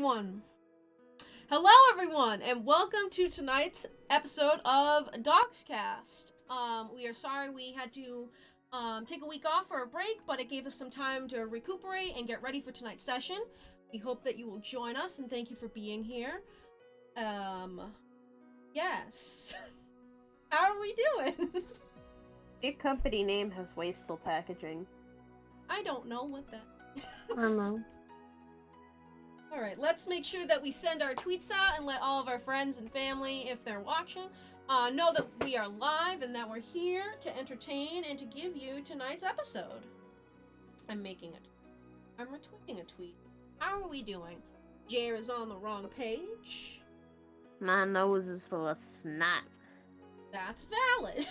everyone! Hello, everyone, and welcome to tonight's episode of DoGsCast. We are sorry we had to take a week off for a break, but it gave us some time to recuperate and get ready for tonight's session. We hope that you will join us, and thank you for being here. Yes. How are we doing? Your company name has wasteful packaging. I don't know what that is. I don't know. Alright, let's make sure that we send our tweets out and let all of our friends and family, if they're watching, know that we are live and that we're here to entertain and to give you tonight's episode. I'm retweeting a tweet. How are we doing? Jer is on the wrong page. My nose is full of snot. That's valid.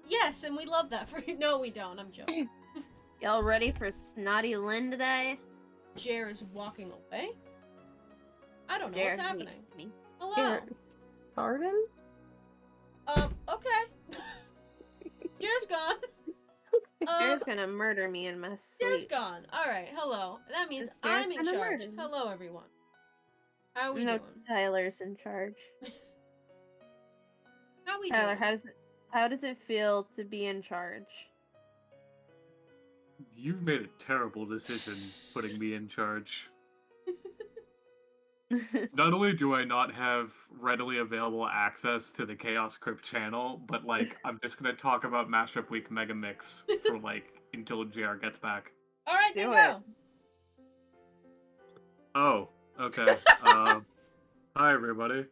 Yes, and we love that for you. No, we don't. I'm joking. Y'all ready for Snotty Lynn today? Jer is walking away. I don't know Jer what's happening. hates me. Hello. Pardon? Okay. Jer's gone. Jer's gonna murder me in my sleep. Jer's gone. Alright, hello. That means Is Jer's I'm in gonna charge. murder me? Hello, everyone. How are we No, doing? Tyler's in charge. How are we Tyler, doing? how does it feel to be in charge? You've made a terrible decision putting me in charge. Not only do I not have readily available access to the Chaos Crypt channel, but, like, I'm just gonna talk about Mashup Week Mega Mix for, like, until JR gets back. Alright, then Do go. Oh, okay. Hi, everybody.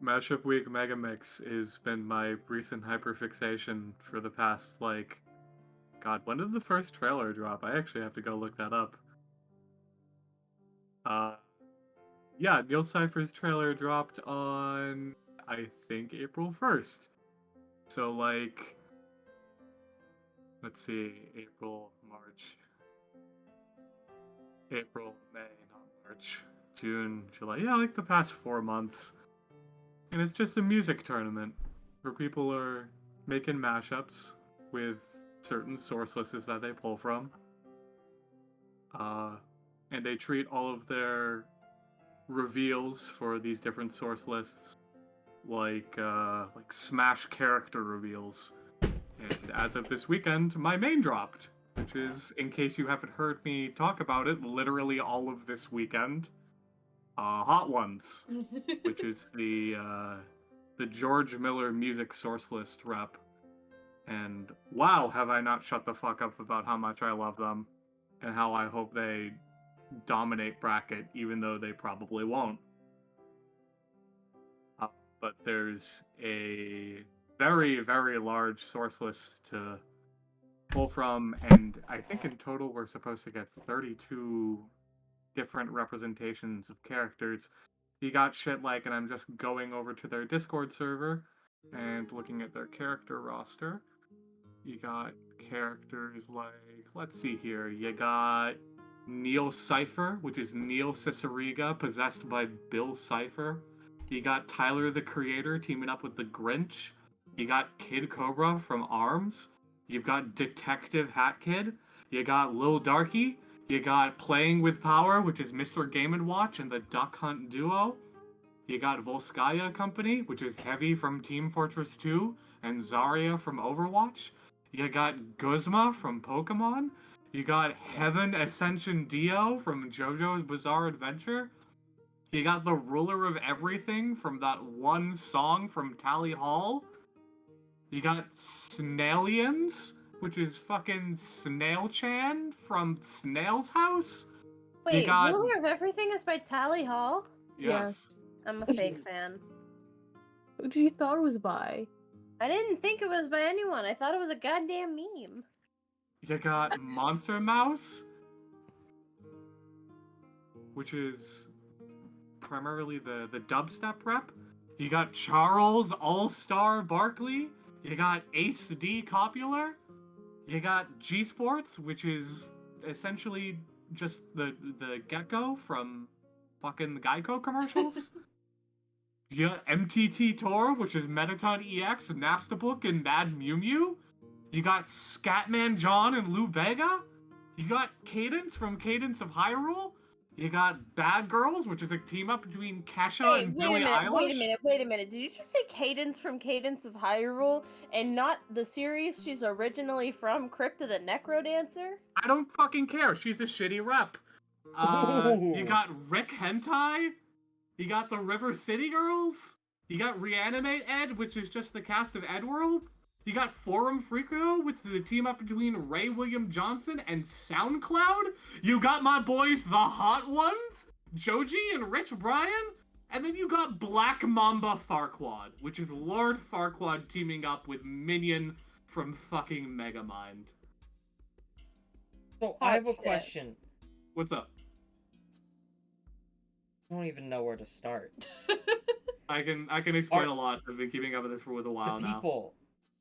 Mashup Week Mega Mix has been my recent hyperfixation for the past, like... God, when did the first trailer drop? I actually have to go look that up. Yeah, Neil Cypher's trailer dropped on, I think, April 1st. So, like, let's see, April, March, May, not March, June, July, yeah, like the past 4 months. And it's just a music tournament where people are making mashups with certain source lists that they pull from. And they treat all of their reveals for these different source lists like Smash character reveals. And as of this weekend, my main dropped, which is, in case you haven't heard me talk about it, literally all of this weekend. Hot Ones, which is the George Miller music source list rep. And wow, have I not shut the fuck up about how much I love them and how I hope they dominate bracket, even though they probably won't. But there's a very, very large source list to pull from, and I think in total we're supposed to get 32 different representations of characters. You got shit like, and I'm just going over to their Discord server and looking at their character roster. You got characters like, let's see here, you got Neil Cypher, which is Neil Ciceriga, possessed by Bill Cypher. You got Tyler the Creator teaming up with the Grinch. You got Kid Cobra from ARMS. You've got Detective Hat Kid. You got Lil Darky. You got Playing with Power, which is Mr. Game & Watch and the Duck Hunt duo. You got Volskaya Company, which is Heavy from Team Fortress 2, and Zarya from Overwatch. You got Guzma from Pokemon. You got Heaven Ascension Dio from JoJo's Bizarre Adventure. You got the Ruler of Everything from that one song from Tally Hall. You got Snailians, which is fucking Snail-chan from Snail's House. Wait, Ruler of Everything is by Tally Hall? Yes. I'm a fake fan. Who did you thought it was by? I didn't think it was by anyone. I thought it was a goddamn meme. You got Monster Mouse, which is primarily the dubstep rep. You got Charles All-Star Barkley. You got Ace D Copular. You got G Sports, which is essentially just the gecko from fucking the Geico commercials. You got MTT Tor, which is Metaton EX, Napstablook, and Mad Mew Mew. You got Scatman John and Lou Bega. You got Cadence from Cadence of Hyrule. You got Bad Girls, which is a team up between Kesha Hey, and wait a Billie minute, Eilish. wait a minute. Did you just say Cadence from Cadence of Hyrule and not the series she's originally from, Crypt of the Necrodancer? I don't fucking care. She's a shitty rep. You Ooh. got Rick Hentai. You got the River City Girls. You got Reanimate Ed, which is just the cast of Edworld. You got Forum Freako, which is a team up between Ray William Johnson and SoundCloud. You got my boys, the Hot Ones, Joji and Rich Brian. And then you got Black Mamba Farquaad, which is Lord Farquaad teaming up with Minion from fucking Megamind. So I have a shit. question. What's up? I don't even know where to start. I can explain a lot. I've been keeping up with this for a while The now. people.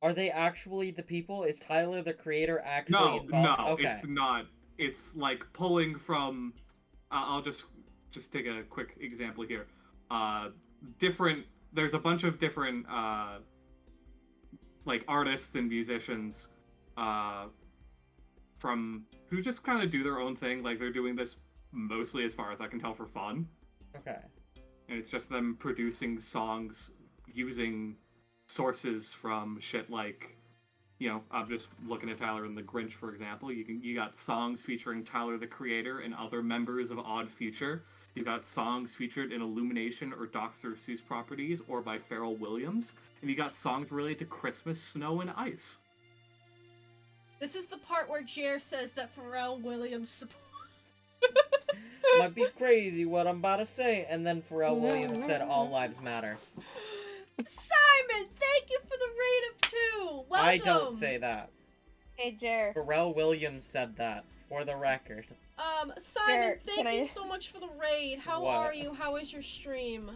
Are they actually the people? Is Tyler the creator actually No, involved? Okay. it's not. It's like pulling from. I'll just take a quick example here. There's a bunch of different like artists and musicians from who just kind of do their own thing. Like they're doing this mostly, as far as I can tell, for fun. Okay. And it's just them producing songs using sources from shit like, I'm just looking at Tyler and the Grinch, for example. You got songs featuring Tyler the Creator and other members of Odd Future. You got songs featured in Illumination or Dr. Seuss properties or by Pharrell Williams. And you got songs related to Christmas, snow, and ice. This is the part where Jer says that Pharrell Williams support. Might be crazy what I'm about to say. And then Pharrell Williams said all lives matter. Simon, thank you for the raid of 2. Welcome. I don't say that. Hey, Jer. Pharrell Williams said that, for the record. Simon, Jer, thank can you I- so much for the raid. How What? are you? How is your stream?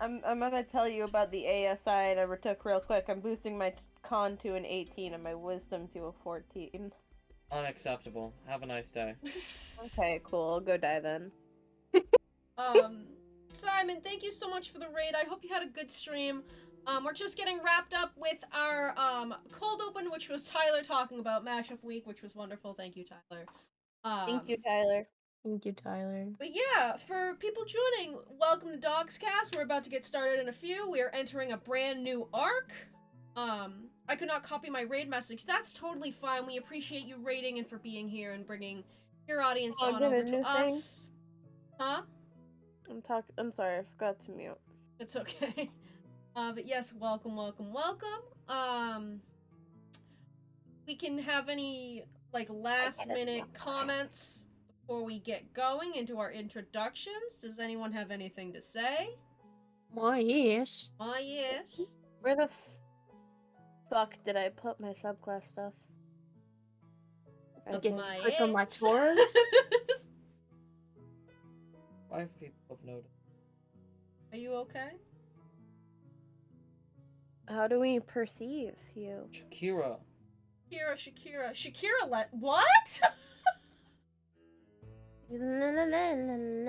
I'm gonna tell you about the ASI I never took real quick. I'm boosting my con to an 18 and my wisdom to a 14. Unacceptable. Have a nice day. Okay, cool. I'll go die then. Simon, thank you so much for the raid. I hope you had a good stream. We're just getting wrapped up with our cold open, which was Tyler talking about Mashup Week, which was wonderful. Thank you, Tyler. Thank you, Tyler. Thank you, Tyler. But yeah, for people joining, welcome to DoGsCast. We're about to get started in a few. We are entering a brand new arc. I could not copy my raid message. That's totally fine. We appreciate you raiding and for being here and bringing your audience Oh, on did a over to new thing? us. Huh? I'm sorry, I forgot to mute. It's okay. But yes, welcome. We can have any like last minute comments before we get going into our introductions. Does anyone have anything to say? Why, yes. Yes. Where the fuck did I put my subclass stuff? Up Okay. my Click on my ass. Taurus. 5 people have noted. Are you okay? How do we perceive you? Shakira. Shakira what?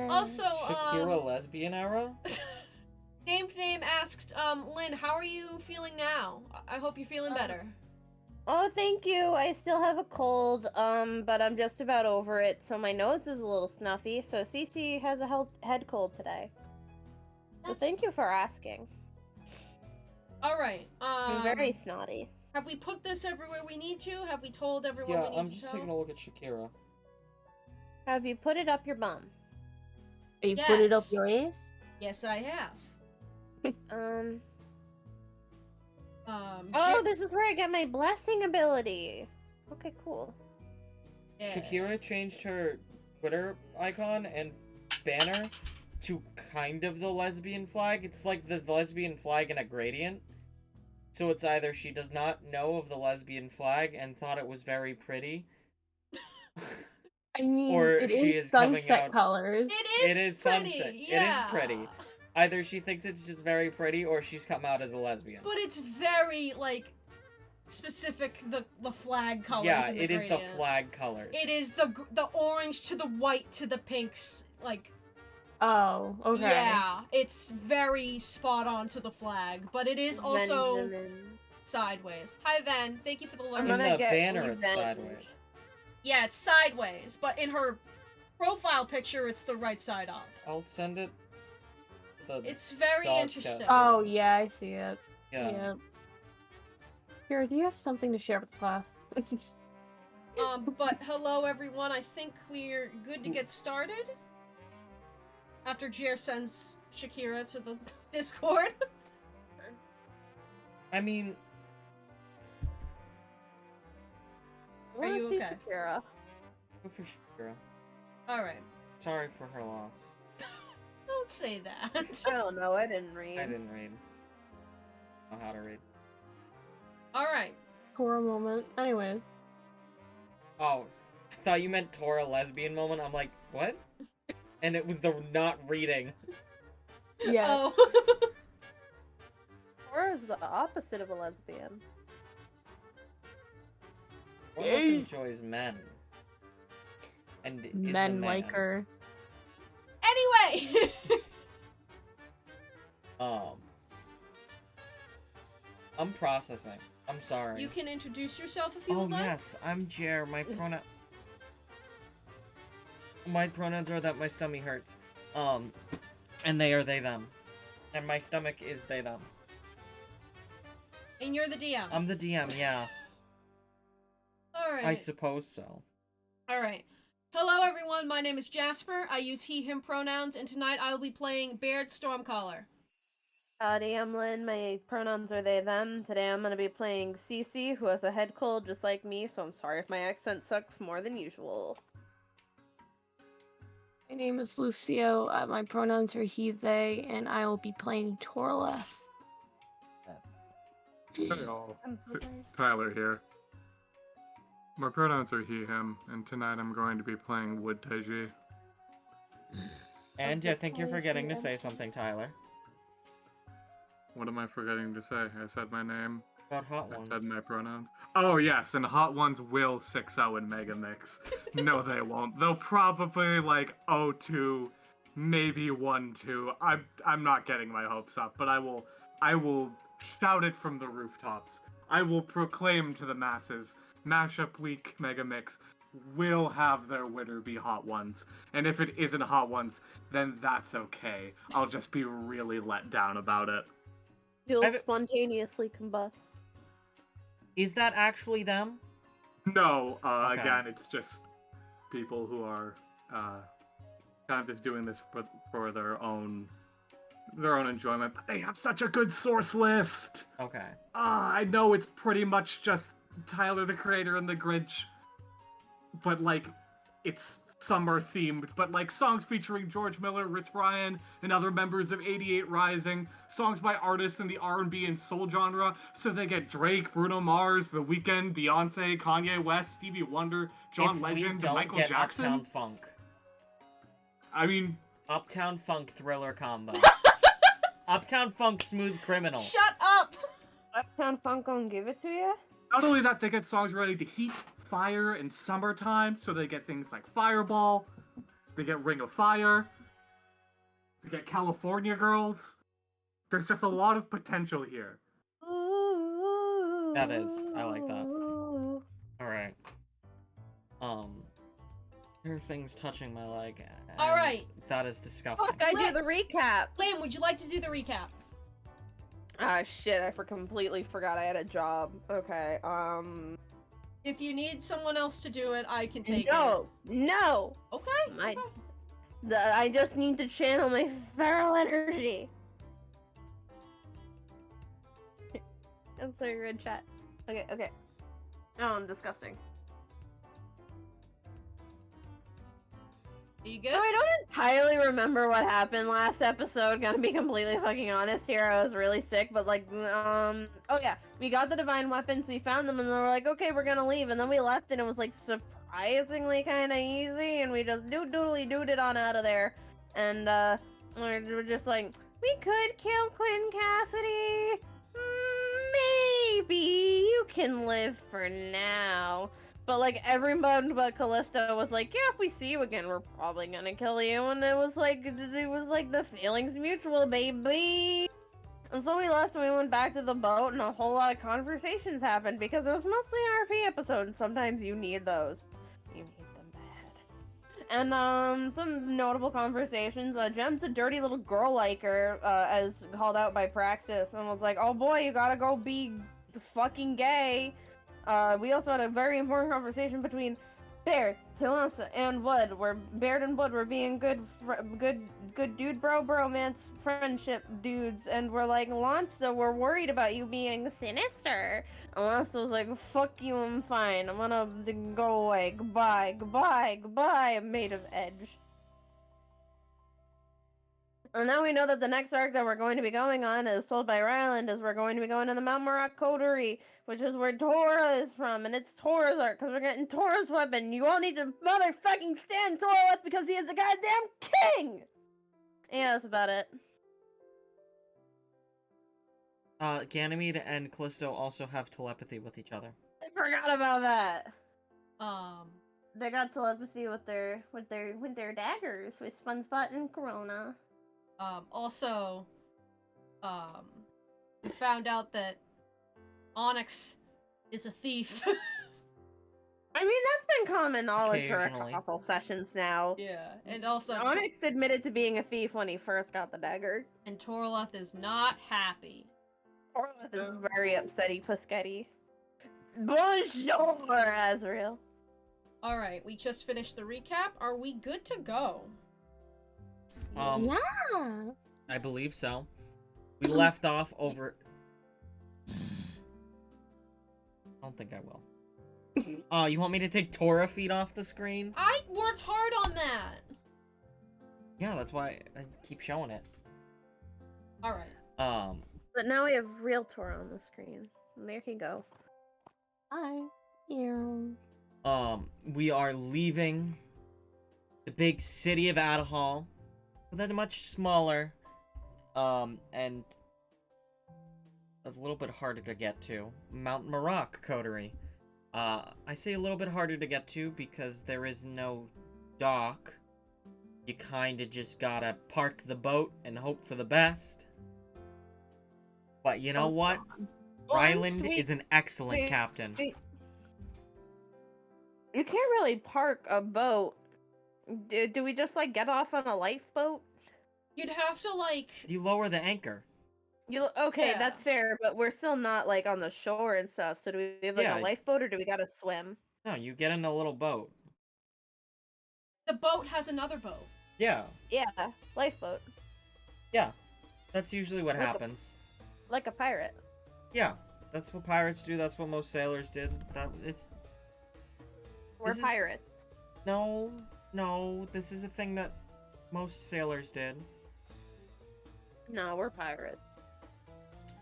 Also, Shakira lesbian era? Named Name asked, Lynn, how are you feeling now? I hope you're feeling better. Oh, thank you. I still have a cold, but I'm just about over it, so my nose is a little snuffy. So Cece has a head cold today. So thank you for asking. Alright, I'm very snotty. have we put this everywhere we need to? Have we told everyone Yeah, we need I'm to just tell? taking a look at Shakira. Have you put it up your bum? You put it up Yes. your ass? Yes, I have. Oh, this is where I get my blessing ability. Okay, cool. yeah. Shakira changed her Twitter icon and banner to kind of the lesbian flag. It's like the lesbian flag in a gradient. So it's either she does not know of the lesbian flag and thought it was very pretty. I mean, Or it she is is coming sunset out- colors. It is pretty, sunset. yeah. It is pretty. Either she thinks it's just very pretty or she's come out as a lesbian. But it's very, like, specific, the flag colors Yeah, in the it is the gradient. flag colors. It is the orange to the white to the pinks, like, Oh, okay. yeah, it's very spot on to the flag, but it is also Benjamin. sideways. Hi, Ven. Thank you for the I'm learn. In gonna the get banner, it's revenge. sideways. Yeah, it's sideways, but in her profile picture, it's the right side up. I'll send it. It's very DoGsCast interesting. Saga. Oh yeah, I see it. Yeah. Here, do you have something to share with the class? But hello everyone, I think we're good to get started. After Jer sends Shakira to the Discord. I mean, I Are wanna you see okay? Shakira. go for Shakira. Alright. Sorry for her loss. Don't say that. I don't know. I didn't read. I didn't read. Know how to read. Alright. For a moment. Anyways. Oh, I thought you meant Tora lesbian moment. I'm like, what? And it was the not reading. Yeah. Oh. Or is the opposite of a lesbian? One that enjoys men. And is a Men man. like her. Anyway! I'm processing. I'm sorry. You can introduce yourself if you Oh would like. yes, I'm Jer. My pronouns are that my stomach hurts. And they are they them. And my stomach is they them. And you're the DM. I'm the DM, yeah. Alright. I suppose so. Alright. Hello everyone, my name is Jasper. I use he, him pronouns, and tonight I will be playing Baird Stormcaller. Howdy, I'm Lynn. My pronouns are they, them. Today I'm gonna be playing Cece, who has a head cold just like me, so I'm sorry if my accent sucks more than usual. My name is Lucio. My pronouns are he, they, and I will be playing Torleth. Hey all, I'm so sorry. Tyler here. My pronouns are he, him, and tonight I'm going to be playing Wood Taiji. And I think you're forgetting to say something, Tyler. What am I forgetting to say? I said my name. About hot I ones. said my pronouns. Oh yes, and Hot Ones will 6-0 in Mega Mix. No, they won't. They'll probably like 0-2, maybe 1-2. I'm not getting my hopes up, but I will shout it from the rooftops. I will proclaim to the masses, Mashup Week Mega Mix will have their winner be Hot Ones. And if it isn't Hot Ones, then that's okay. I'll just be really let down about it. You'll spontaneously combust. Is that actually them? No, Okay. again, it's just people who are kind of just doing this for their own enjoyment. But they have such a good source list. Okay. I know it's pretty much just Tyler the Creator and the Grinch, but like it's summer themed. But like songs featuring George Miller, Rich Brian, and other members of 88 Rising. Songs by artists in the R&B and soul genre. So they get Drake, Bruno Mars, The Weeknd, Beyonce, Kanye West, Stevie Wonder, John If Legend, we don't Michael get Jackson. Uptown Funk. I mean, Uptown Funk Thriller combo. Uptown Funk Smooth Criminal. Shut up! Uptown Funk gonna give it to you? not only that, they get songs related to heat, fire, and summertime. So they get things like Fireball. They get Ring of Fire. They get California Girls. There's just a lot of potential here. That is. I like that. Alright. There are things touching my leg. And Alright. That is disgusting. Fuck, I do the recap. Liam, would you like to do the recap? Ah, shit, I completely forgot I had a job. Okay, If you need someone else to do it, I can take no, it. Okay. My- okay. I just need to channel my feral energy. I'm sorry, you're in chat. Okay. Oh, I'm disgusting. Are you good? So I don't entirely remember what happened last episode, gonna be completely fucking honest here. I was really sick, but like, oh yeah, we got the divine weapons, we found them, and then we're like, okay, we're gonna leave, and then we left, and it was like surprisingly kind of easy, and we just doodly-dooted on out of there, and we're just like, we could kill Quinn Cassidy, maybe you can live for now. But like everyone but Callisto was like, yeah, if we see you again, we're probably gonna kill you. And it was like the feelings mutual, baby. And so we left and we went back to the boat, and a whole lot of conversations happened because it was mostly an RP episode, and sometimes you need those. You And some notable conversations. Jem's a dirty little girl like her, as called out by Praxis, and was like, "Oh boy, you gotta go be fucking gay." We also had a very important conversation between Baird, Tilansa, and Wood, where Baird and Wood were being good dude bromance friendship dudes, and we're like, Lanza, we're worried about you being sinister. And Lanza was like, fuck you, I'm fine. I'm gonna go away. Goodbye, goodbye, goodbye, Maid of Edge. And now we know that the next arc that we're going to be going on, as told by Ryland, is we're going to be going to the Mount Marak Coterie, which is where Tora is from, and it's Tora's arc, because we're getting Tora's weapon. You all need to motherfucking stand Tora because he is the goddamn king! Yeah, that's about it. Ganymede and Callisto also have telepathy with each other. I forgot about that. Um, They got telepathy with their daggers with Spongespot and Corona. also, we found out that Onyx is a thief. I mean, that's been common knowledge for a Occasionally. couple sessions now. Yeah, and also Onyx admitted to being a thief when he first got the dagger. and Torloth is not happy. Orlith is very upsetty pusketty. Bonjour, Azrael. All right, we just finished the recap. Are we good to go? Yeah. I believe so. We left off over... I don't think I will. Oh, you want me to take Tora feet off the screen? I worked hard on that. Yeah, that's why I keep showing it. All right. But now we have real Tora on the screen. And there you go. Hi. Yeah. We are leaving the big city of Adahal, but then much smaller, and a little bit harder to get to, Mount Marak Coterie. I say a little bit harder to get to because there is no dock. You kinda just gotta park the boat and hope for the best. But you know what? Ryland is an excellent captain. You can't really park a boat. Do we just, like, get off on a lifeboat? You'd have to like. You lower the anchor. Okay, Yeah. that's fair, but we're still not, like, on the shore and stuff, so do we have, like, Yeah. a lifeboat, or do we gotta swim? No, you get in a little boat. The boat has another boat. Yeah, Yeah, lifeboat. yeah. That's usually what Like a- happens. Like a pirate. Yeah, that's what pirates do. That's what most sailors did. We're This is- pirates. No, this is a thing that most sailors did. No, we're pirates.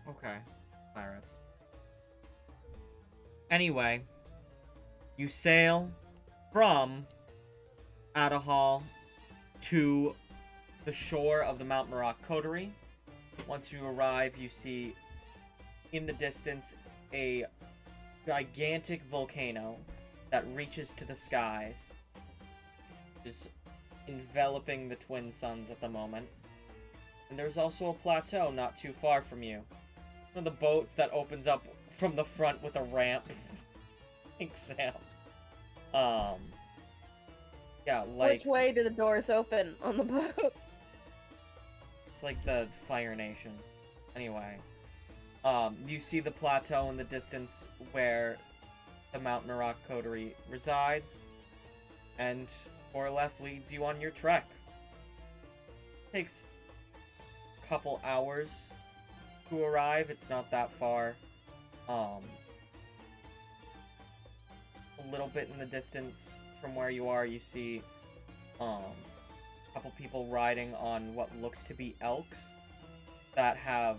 Okay, pirates. Anyway, you sail from Adahal to the shore of the Mount Marak Coterie. Once you arrive, you see in the distance a gigantic volcano that reaches to the skies, is enveloping the twin suns at the moment. And there's also a plateau not too far from you. One of the boats that opens up from the front with a ramp. Thanks, Sam. Yeah, like Which way do the doors open on the boat? it's like the Fire Nation. Anyway, you see the plateau in the distance where the Mount Marak Coterie resides, and Orleth leads you on your trek. Takes a couple hours to arrive. It's not that far. A little bit in the distance from where you are, you see a couple people riding on what looks to be elks that have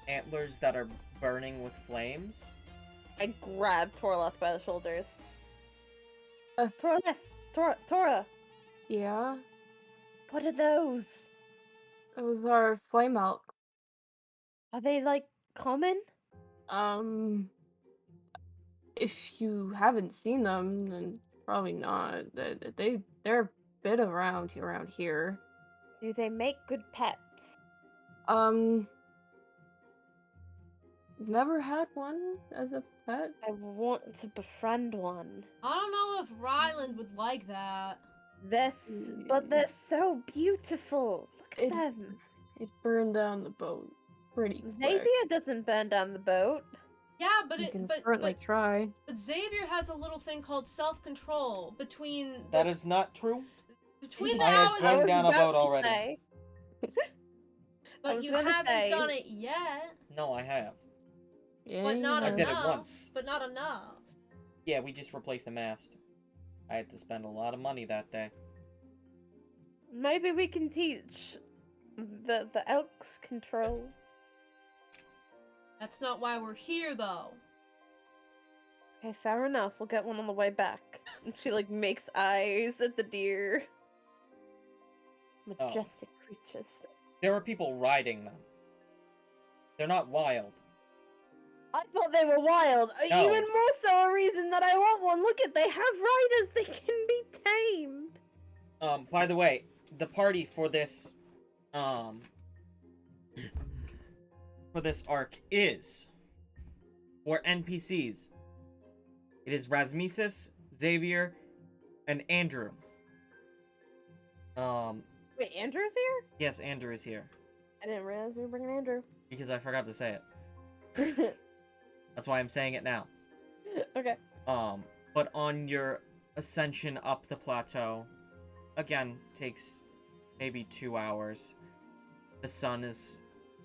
antlers that are burning with flames. I grab Torloth by the shoulders. Uh. Tora, Yeah. what are those? Those are flame elk. Are they, like, common? If you haven't seen them, then probably not. They're a bit around here. Do they make good pets? Never had one as a pet. I want to befriend one. I don't know if Ryland would like that. But they're so beautiful. Look at It- them. It burned down the boat pretty quick. Xavier doesn't burn down the boat. Yeah, but You it can but certainly try. but Xavier has a little thing called self-control between That is not true. between the I have hours burned of, down a boat already. I but was you gonna haven't say- done it yet. No, I have. Yeah, But not I did it enough. once. But not enough. Yeah, we just replaced the mast. I had to spend a lot of money that day. Maybe we can teach the elks control. That's not why we're here, though. Okay, fair enough. We'll get one on the way back. And she like makes eyes at the deer. Majestic creatures. There are people riding them. They're not wild. I thought they were wild. No. Even more so a reason that I want one. Look at, they have riders. They can be tamed. By the way, the party for this, for this arc is for NPCs. It is Rasmesis, Xavier, and Andrew. Wait, Andrew's here? Yes, Andrew is here I didn't realize we were bringing Andrew. because I forgot to say it. That's why I'm saying it now. Okay. But on your ascension up the plateau, again, takes maybe 2 hours. The sun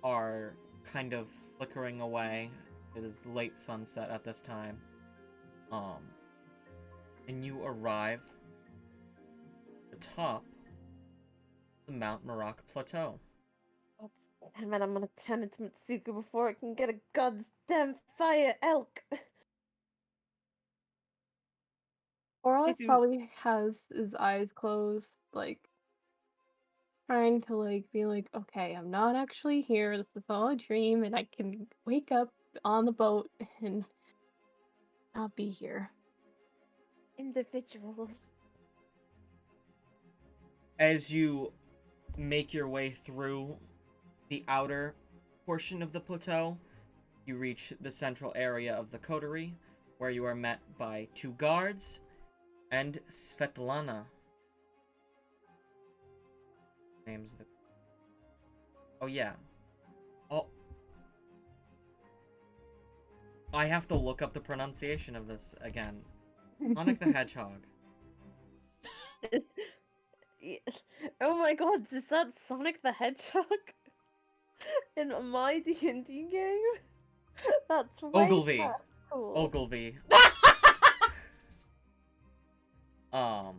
are kind of flickering away. It is late sunset at this time. And you arrive at the top of the Mount Marak Plateau. God damn it, I'm gonna turn into Mitsuko before I can get a goddamn fire elk. Orlov He's- probably has his eyes closed, like trying to like be like, okay, I'm not actually here. This is all a dream, and I can wake up on the boat and not be here. Individuals. As you make your way through the outer portion of the plateau, you reach the central area of the coterie, where you are met by 2 guards and Svetlana. Name's the... Oh, yeah. Oh. I have to look up the pronunciation of this again. Sonic the Hedgehog. Yeah. Oh my god, is that Sonic the Hedgehog? In my D&D game? That's way Ogilvy. past cool. Ogilvy. I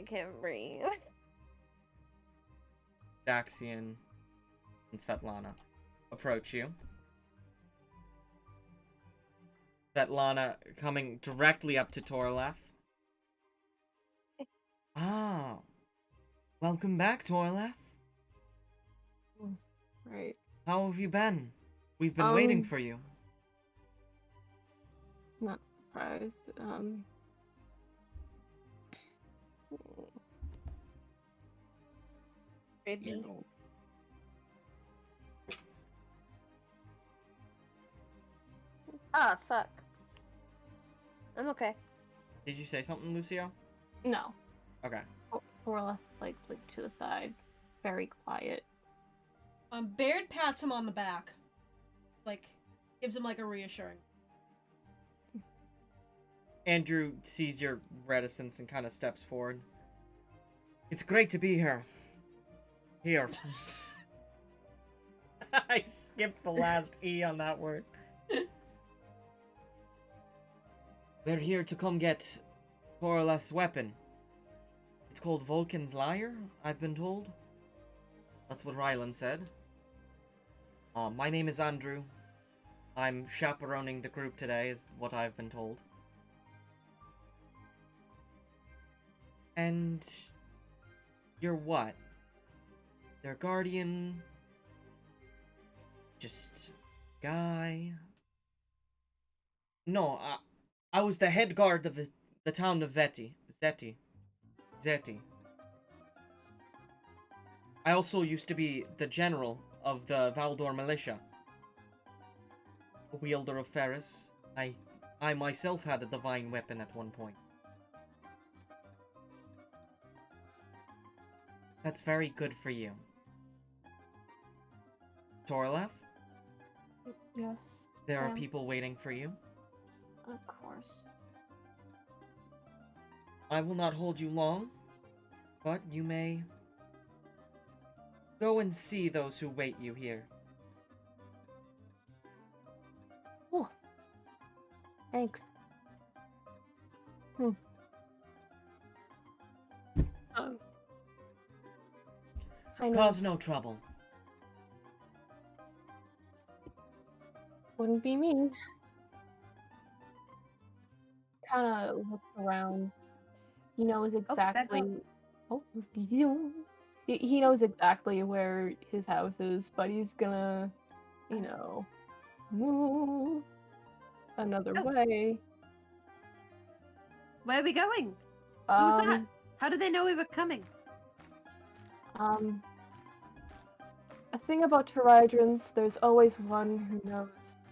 can't breathe. Daxian and Svetlana approach you. Svetlana coming directly up to Torleth. Ah, welcome back, Torleth. Right. How have you been? We've been waiting Um, for you. Not surprised. Maybe. Ah, fuck. I'm okay. Did you say something, Lucio? No. Okay. Orlov like flicked to the side, very quiet. Baird pats him on the back. Like, gives him like a reassuring. Andrew sees your reticence and kind of steps forward. It's great to be here. Here. I skipped the last E on that word. We're here to come get Torleth's weapon. It's called Vulcan's Lyre, I've been told. That's what Ryland said. My name is Andrew. I'm chaperoning the group today, is what I've been told. And you're what? Their guardian? Just guy? No, I was the head guard of the town of Zeti. I also used to be the general of the Valdor militia. a wielder of Ferris. I myself had a divine weapon at one point. That's very good for you. Torlef, Yes. there are ma'am. people waiting for you. Of course. I will not hold you long, but you may go and see those who wait you here. Oh. Thanks. I know Cause no trouble. wouldn't be me. Kind of looks around. He knows exactly. Oh, he knows exactly where his house is, but he's gonna, move another Oh. way. Where are we going? Who was that? Um, How did they know we were coming? a thing about Tyrhydrons, there's always one who knows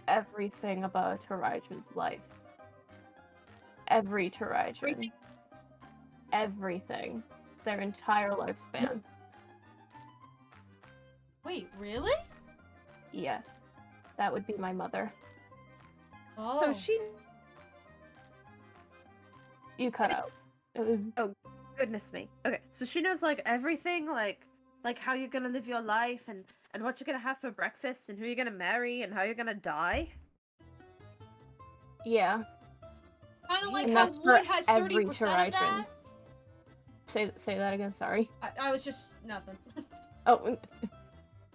everything about a Tyrhydron's life. Every Tyrhydron. Everything. Their entire lifespan. Wait, really? Yes. That would be my mother. Oh. So she. You cut out. Goodness me. Okay, so she knows like everything, like how you're gonna live your life and what you're gonna have for breakfast and who you're gonna marry and how you're gonna die. Yeah. Kind of like And how that's for wood has 30% every of that. Tyrhydron. Say that again, sorry. I was just nothing. Oh,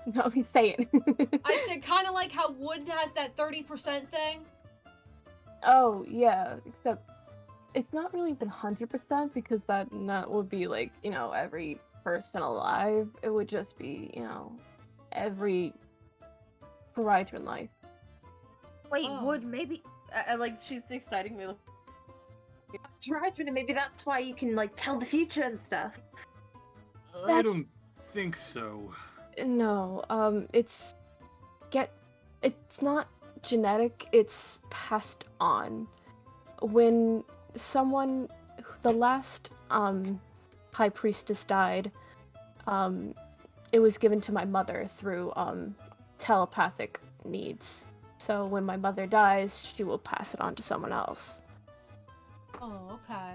no, say it. I said kind of like how wood has that 30% thing. Oh, yeah, except it's not really 100% because that would be like, every person alive. It would just be, every Tyrhydron life. Wait, Oh. would maybe like she's exciting me. That's right, and maybe that's why you can like tell the future and stuff. I don't think so. No, it's not genetic, it's passed on. When the last high priestess died, it was given to my mother through telepathic needs. So when my mother dies, she will pass it on to someone else. Oh, okay.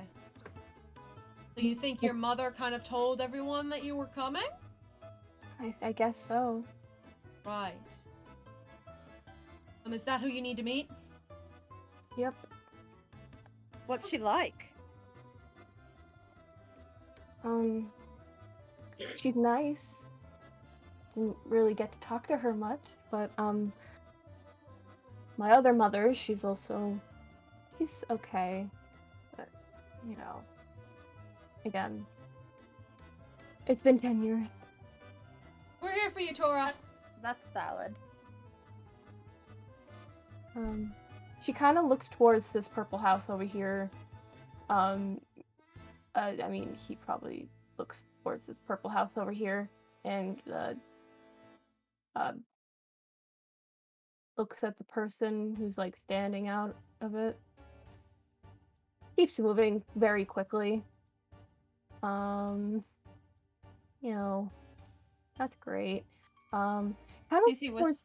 So you think your mother kind of told everyone that you were coming? I guess so. Right. Is that who you need to meet? Yep. What's she like? She's nice. Didn't really get to talk to her much, but my other mother, she's okay. But, again, it's been 10 years. We're here for you, Tora. That's valid. She kind of looks towards this purple house over here. He probably looks towards this purple house over here and looks at the person who's like standing out of it. Keeps moving very quickly. That's great. Kind of CC was.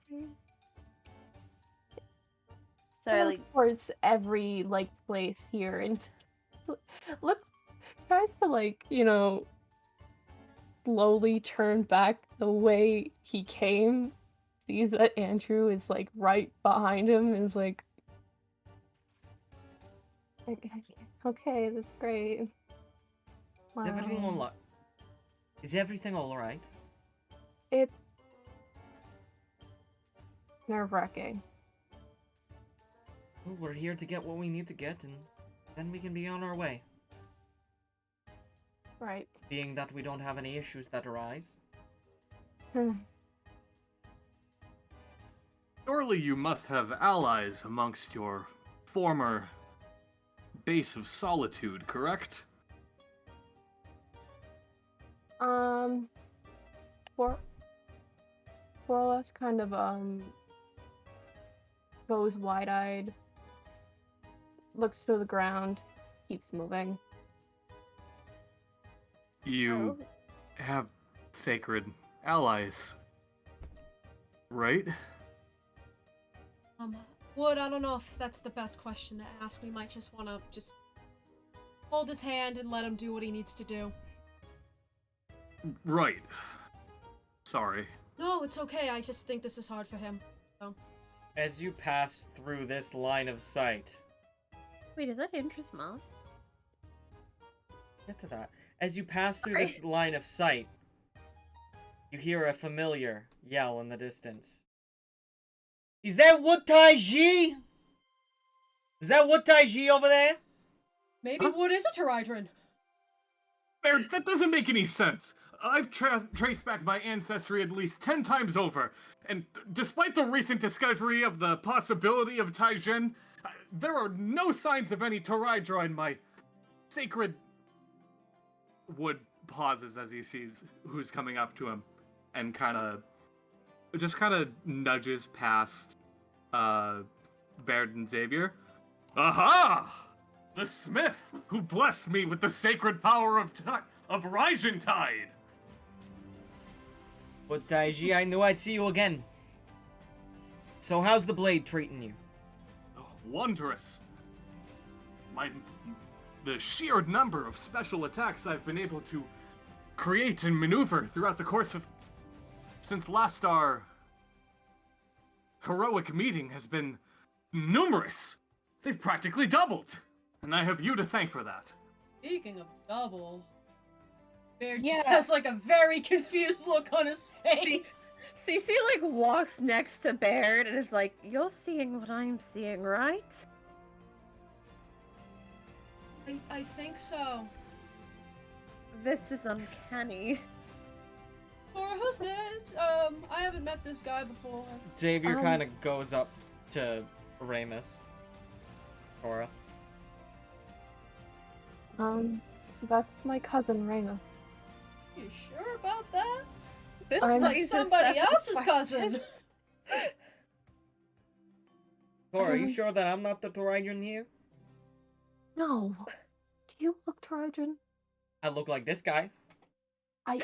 Sorry, like towards every like place here and tries to slowly turn back the way he came, sees that Andrew is like right behind him and is like, okay, that's great. Wow. Is everything alright? It's nerve-wracking. Well, we're here to get what we need to get, and then we can be on our way. Right. Being that we don't have any issues that arise. Surely you must have allies amongst your former base of solitude, correct? Borla's kind of goes wide-eyed, looks to the ground, keeps moving. You have sacred allies, right? Wood, I don't know if that's the best question to ask. We might just want to just hold his hand and let him do what he needs to do. Right. Sorry. No, it's okay. I just think this is hard for him. So. As you pass through this line of sight, Wait, is that Intra's mom? get to that. As you pass through this line of sight, you hear a familiar yell in the distance. Is that Wood Taiji? Is that Wood Taiji over there? Maybe Wood is a Pteridron. Baird, that doesn't make any sense. I've traced back my ancestry at least 10 times over, and despite the recent discovery of the possibility of Taijin, there are no signs of any Pteridra in my sacred... Wood pauses as he sees who's coming up to him, and kind of nudges past Baird and Xavier. Aha! The smith who blessed me with the sacred power of Rising Tide! Wood Taiji, I knew I'd see you again. So how's the blade treating you? Oh, wondrous. The sheer number of special attacks I've been able to create and maneuver throughout the course of... since last our heroic meeting has been numerous. They've practically doubled. And I have you to thank for that. Speaking of double, Bear Yeah. just has like a very confused look on his face. Cece like walks next to Baird and is like, "You're seeing what I'm seeing, right?" I think so. This is uncanny. Or who's this? I haven't met this guy before. Xavier kind of goes up to Ramus. Cora. That's my cousin, Raina. You sure about that? This I'm It's like raises somebody separate else's questions. cousin. Cora, are you sure that I'm not the Pteridron here? No. Do you look Trojan? I look like this guy. I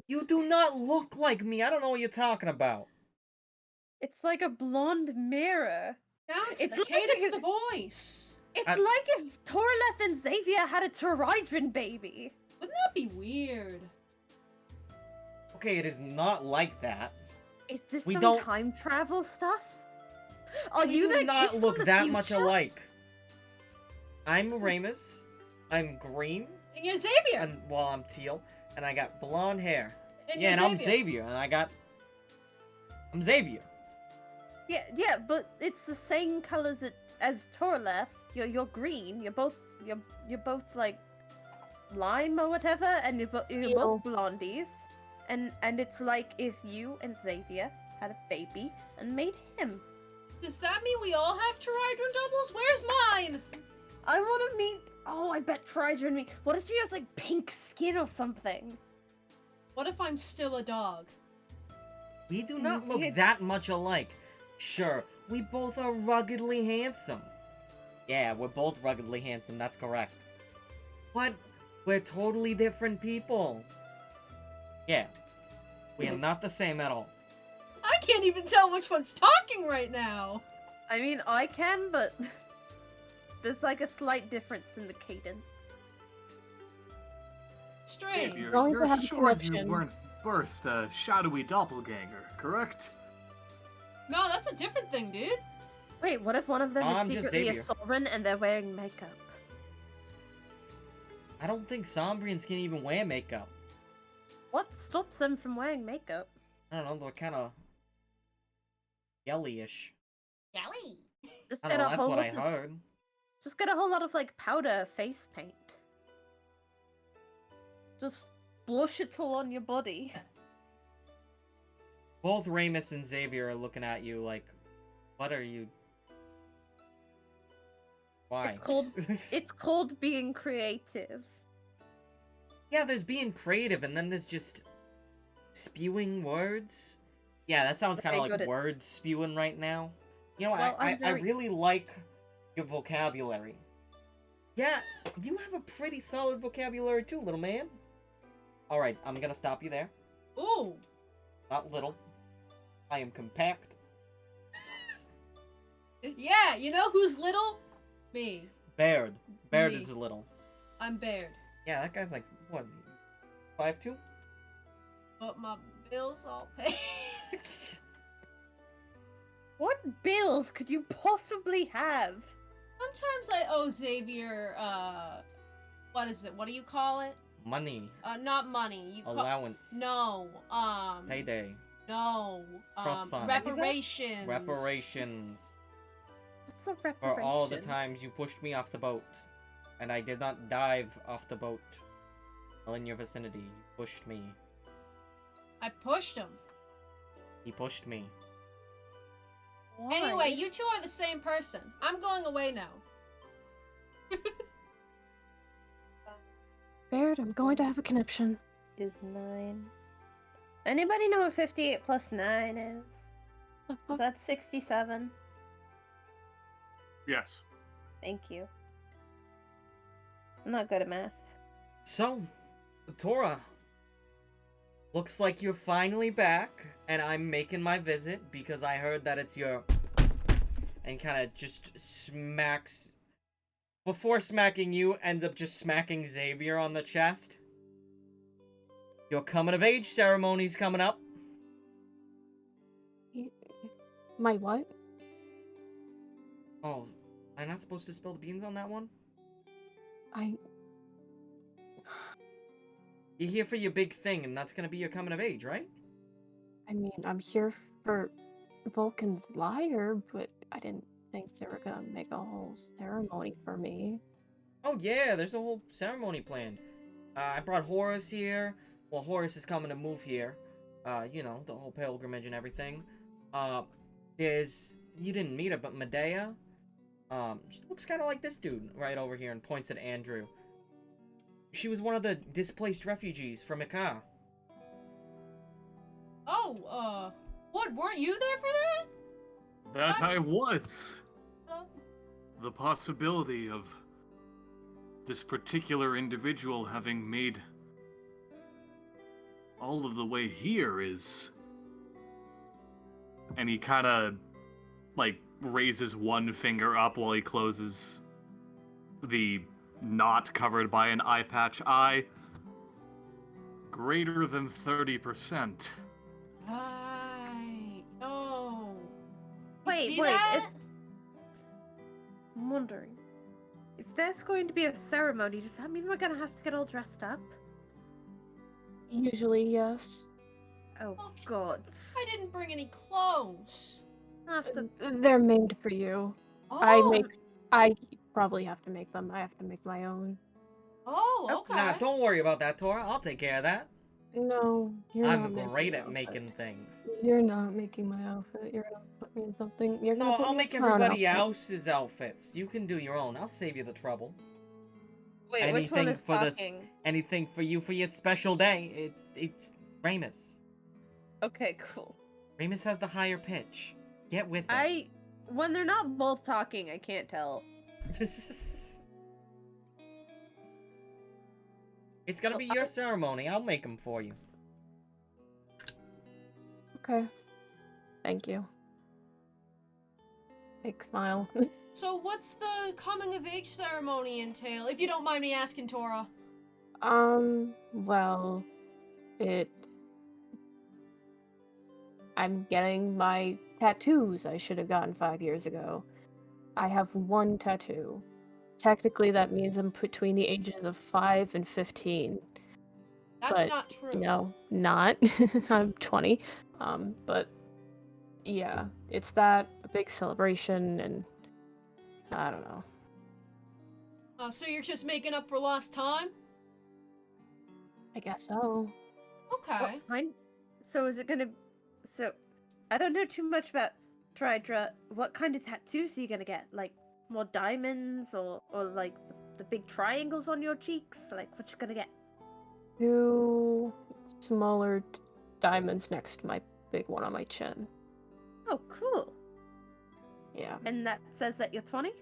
You do not look like me. I don't know what you're talking about. It's like a blonde mirror. Down to It's the like cadence a- of the voice. It's I- like if Torleth and Xavier had a Pteridron baby. Wouldn't that be weird? Okay, it is not like that. Is this We some don't- time travel stuff? Are We you do the not kid look from the that much future? alike. I'm Ramus. I'm green, And you're Xavier. and well, I'm teal, and I got blonde hair. And Yeah, you're and I'm Xavier, and I'm Xavier. Yeah, but it's the same colors as Torleth. You're green. You're both like lime or whatever, and you're both blondies. And it's like if you and Xavier had a baby and made him. Does that mean we all have Pteridron doubles? Where's mine? I want to meet. Oh, I bet Pteridron me. What if she has like pink skin or something? What if I'm still a dog? We do not You look can't- that much alike. Sure, we both are ruggedly handsome. Yeah, we're both ruggedly handsome, that's correct. But we're totally different people. Yeah, we are not the same at all. I can't even tell which one's talking right now. I mean, I can, but there's like a slight difference in the cadence. Strange. Xavier, Going to you're have a sure you connection. weren't birthed a shadowy doppelganger, correct? No, that's a different thing, dude. Wait, what if one of them I'm is just secretly a Xavier. Sovereign and they're wearing makeup? I don't think Sombrians can even wear makeup. What stops them from wearing makeup? I don't know, they're kind of yellyish. Yelly. Just I get don't know, a that's whole what I lot of- heard. Just get a whole lot of like powder face paint. Just blush it all on your body. Both Ramus and Xavier are looking at you like, what are you? Why? It's called being creative. Yeah, there's being creative, and then there's just spewing words. Yeah, that sounds kind Okay, of like good at- word spewing right now. You know, Well, I I'm very- really like your vocabulary. Yeah, you have a pretty solid vocabulary too, little man. Alright, I'm gonna stop you there. Ooh. Not little. I am compact. Yeah, you know who's little? Me. Baird. Baird Me. is little. I'm Baird. Yeah, that guy's like, what, 5'2"? But my bills all paid. What bills could you possibly have? Sometimes I owe Xavier, what is it? What do you call it? Money. Not money. You call... Allowance. No, Payday. No, Trust fund. reparations. Reparations. What's a reparation? For all the times you pushed me off the boat. And I did not dive off the boat. While in your vicinity. You pushed me. I pushed him. He pushed me. Why? Anyway, you two are the same person. I'm going away now. Baird, I'm going to have a conniption. Is 9. Anybody know what 58 plus 9 is? The Is fuck? that 67? Yes. Thank you. I'm not good at math. So, Tora. Looks like you're finally back, and I'm making my visit because I heard that it's your... And kind of just smacks... Before smacking you, ends up just smacking Xavier on the chest. Your coming-of-age ceremony's coming up. My what? Oh, I'm not supposed to spill the beans on that one? You're here for your big thing, and that's gonna be your coming-of-age, right? I mean, I'm here for Vulcan's lyre, but I didn't think they were gonna make a whole ceremony for me. Oh yeah, there's a whole ceremony planned. I brought Horus here. Well, Horus is coming to move here. You know, the whole pilgrimage and everything. There's... You didn't meet her, but Medea. She looks kind of like this dude right over here and points at Andrew. She was one of the displaced refugees from Ika. Oh, Wood, weren't you there for that? That I was. Hello? The possibility of this particular individual having made all of the way here is... And he kind of, like, raises one finger up while he closes the not covered by an eye patch eye. Greater than 30%. Right. Oh. Wait, See wait. that? I'm wondering. If there's going to be a ceremony, does that mean we're gonna have to get all dressed up? Usually, yes. Oh, God. I didn't bring any clothes. After... They're made for you. Oh. I probably have to make them. I have to make my own. Oh, okay. Nah, don't worry about that, Tora. I'll take care of that. No, you're not I'm making great my at outfit. making things. You're not making my outfit. You're gonna put me in something. You're gonna No, put I'll me in make a clown everybody outfit. else's outfits. You can do your own. I'll save you the trouble. Wait, which one Anything is for this- talking? Anything for you for your special day. It's Ramus. Okay, cool. Ramus has the higher pitch. Get with it. When they're not both talking, I can't tell. It's gonna be your ceremony. I'll make them for you. Okay. Thank you. Big smile. So what's the coming of age ceremony entail? If you don't mind me asking, Tora. Well, I'm getting my tattoos I should have gotten 5 years ago. I have one tattoo. Technically, that means I'm between the ages of 5 and 15. That's But, not true. No, not. I'm 20. But yeah, it's that, a big celebration, and I don't know. So you're just making up for lost time? I guess so. Okay. So is it gonna... So, I don't know too much about Tridra. What kind of tattoos are you gonna get? Like, more diamonds, or like, the big triangles on your cheeks? Like, what you gonna get? 2 smaller diamonds next to my big one on my chin. Oh, cool. Yeah. And that says that you're 20?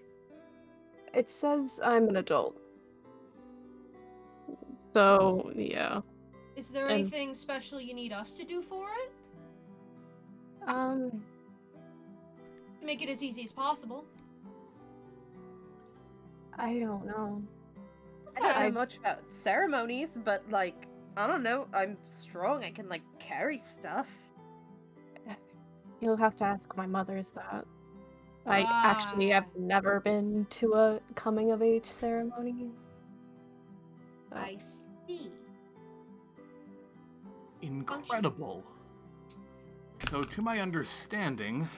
It says I'm an adult. So, yeah. Is there And- anything special you need us to do for it? To make it as easy as possible. I don't know. I don't know I- much about ceremonies, but like, I don't know, I'm strong, I can like carry stuff. You'll have to ask my mother's that. I actually have Ah. never been to a coming of age ceremony. So, I see. Incredible. So, to my understanding,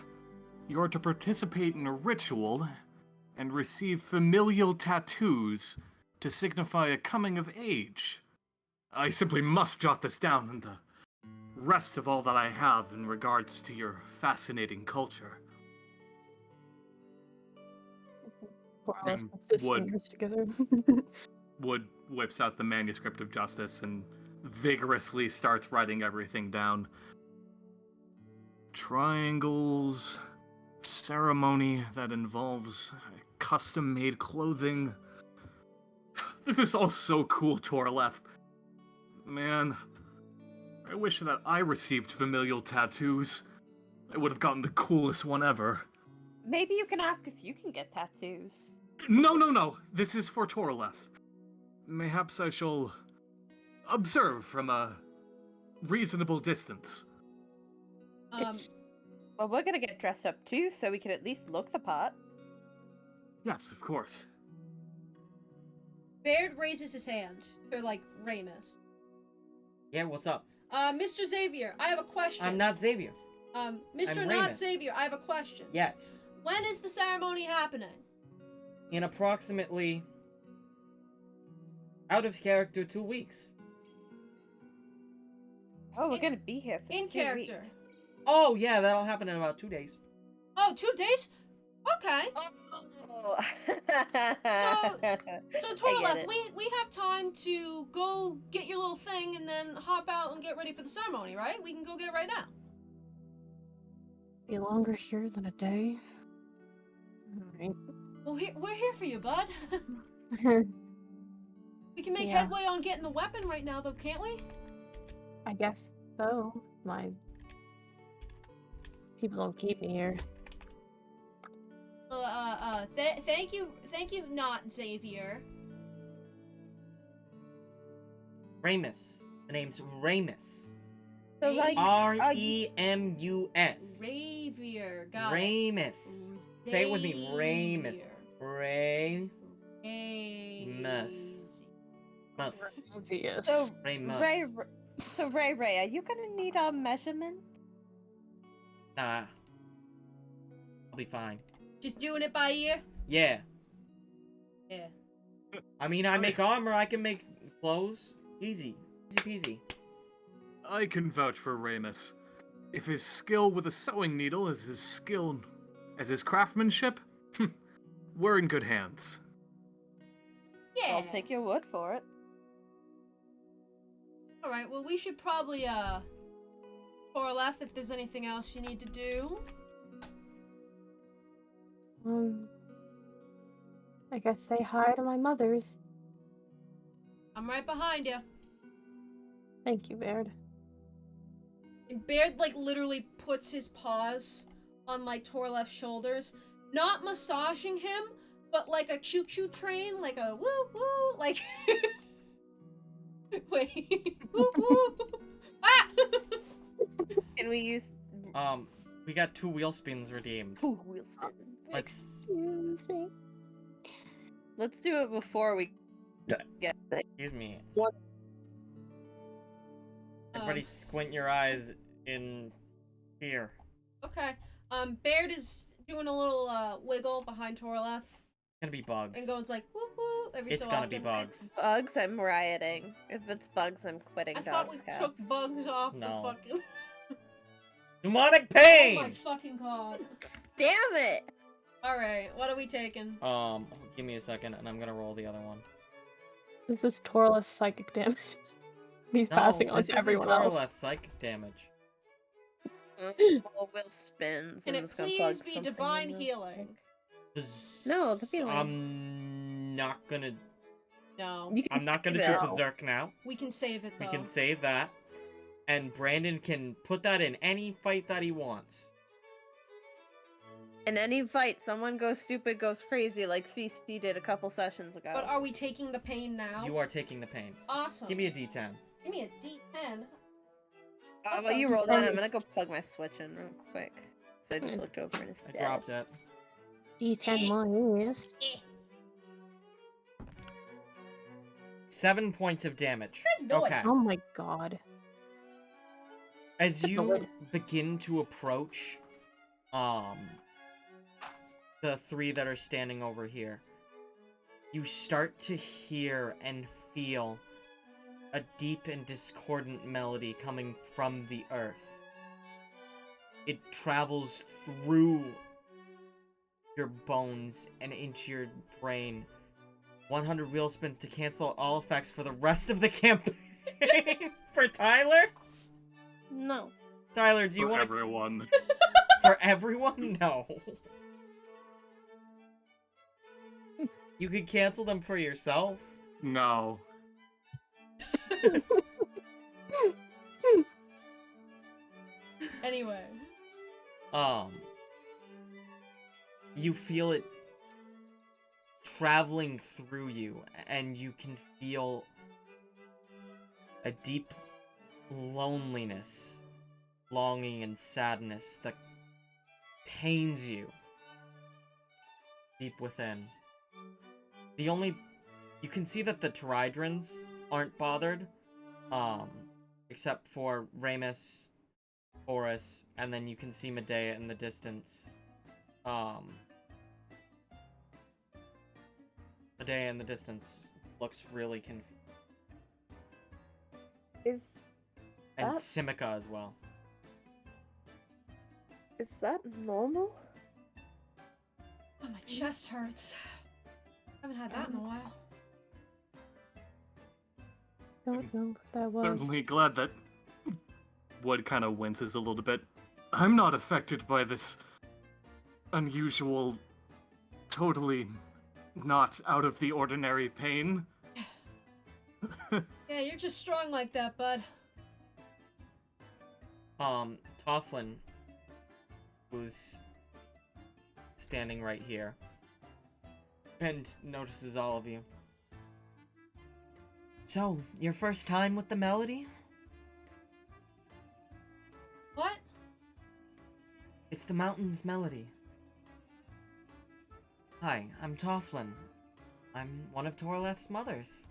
you're to participate in a ritual and receive familial tattoos to signify a coming of age. I simply must jot this down in the rest of all that I have in regards to your fascinating culture. more or less And puts his would- fingers together. Wood whips out the manuscript of justice and vigorously starts writing everything down. Triangles, ceremony that involves custom-made clothing. This is all so cool, Torleth. Man, I wish that I received familial tattoos. I would have gotten the coolest one ever. Maybe you can ask if you can get tattoos. No. This is for Torleth. Mayhaps I shall observe from a reasonable distance. Well, we're gonna get dressed up too, so we can at least look the part. Yes, of course. Baird raises his hand. They're like Ramus. Yeah, what's up? Mr. Xavier, I have a question. I'm not Xavier. Mr. I'm Not Ramus. Xavier, I have a question. Yes. When is the ceremony happening? In approximately out of character 2 weeks. Oh, we're gonna be here for in 2 character. weeks. Oh yeah, that'll happen in about 2 days. Oh, 2 days? Okay. Oh. So I Torleth, get it. we have time to go get your little thing and then hop out and get ready for the ceremony, right? We can go get it right now. Be longer here than a day. Alright. Well, we're here for you, bud. We can make Yeah. headway on getting the weapon right now, though, can't we? I guess so. My people don't keep me here. Thank you, Not Xavier. Ramus. The name's Ramus. So, like, R-E-M-U-S. Xavier, got Ramus. Say it with me, Ramus. Xavier. Ramus. Mus. Yes. So, Ramus. Ray, are you gonna need our measurement? Nah. I'll be fine. Just doing it by ear? Yeah. Yeah. I mean, I make armor, I can make clothes. Easy. Easy peasy. I can vouch for Ramus. If his skill with a sewing needle is his skill as his craftsmanship, we're in good hands. Yeah. I'll take your word for it. Alright, well, we should probably, Torleth, if there's anything else you need to do. I guess say hi to my mothers. I'm right behind you. Thank you, Baird. And Baird, like, literally puts his paws on, like, Torleth's shoulders. Not massaging him, but like a choo-choo train, like a woo-woo, like... Wait. Woo-woo! Ah! Can we use We got 2 wheel spins redeemed. wheel spin? Let's... Let's do it before we get there. Excuse me. What? Everybody squint your eyes in here. Okay. Baird is doing a little wiggle behind Torleth It's gonna be bugs. and going like woo-woo every It's so gonna often. be bugs. Bugs, I'm rioting. If it's bugs, I'm quitting I thought we DoGsCast. took bugs off No. the fucking... Demonic Oh pain! my fucking god. Damn it! Alright, what are we taking? Give me a second and I'm gonna roll the other one. This is Torleth's psychic damage. He's passing on this to isn't everyone Torleth's else. psychic damage. Well, Will spins Can and it is gonna please plug be something divine in the- healing? No, the feeling. I'm not gonna. No. You can I'm not save gonna do it. berserk now. We can save it though. We can save that, and Brandon can put that in any fight that he wants. In any fight, someone goes stupid, goes crazy, like CC did a couple sessions ago. But are we taking the pain now? You are taking the pain. Awesome. Give me a D10. Give me a D10. Well, you roll that. I'm gonna go plug my Switch in real quick. So I just looked over and it's I dead. dropped it. D10 more ears. 7 points of damage. Good noise. Okay. Oh my god. As you Lord. begin to approach, the three that are standing over here, you start to hear and feel a deep and discordant melody coming from the earth. It travels through your bones and into your brain. 100 wheel spins to cancel all effects for the rest of the campaign. For Tyler? No. Tyler, do you For want to... everyone. For everyone? No. You could cancel them for yourself. No. Anyway. You feel it traveling through you, and you can feel a deep loneliness, longing, and sadness that pains you deep within. You can see that the Teridrons aren't bothered, except for Ramus, Horus, and then you can see Medea in the distance. Medea in the distance looks really confused. And That- Simica as well. Is that normal? Oh, my chest hurts. Haven't had that in a while. Don't know what that was. Certainly glad that Wood kind of winces a little bit. I'm not affected by this unusual, totally not out of the ordinary pain. Yeah, you're just strong like that, bud. Tofflin, who's standing right here, and notices all of you. So, your first time with the melody? What? It's the mountain's melody. Hi, I'm Tofflin. I'm one of Torleth's mothers.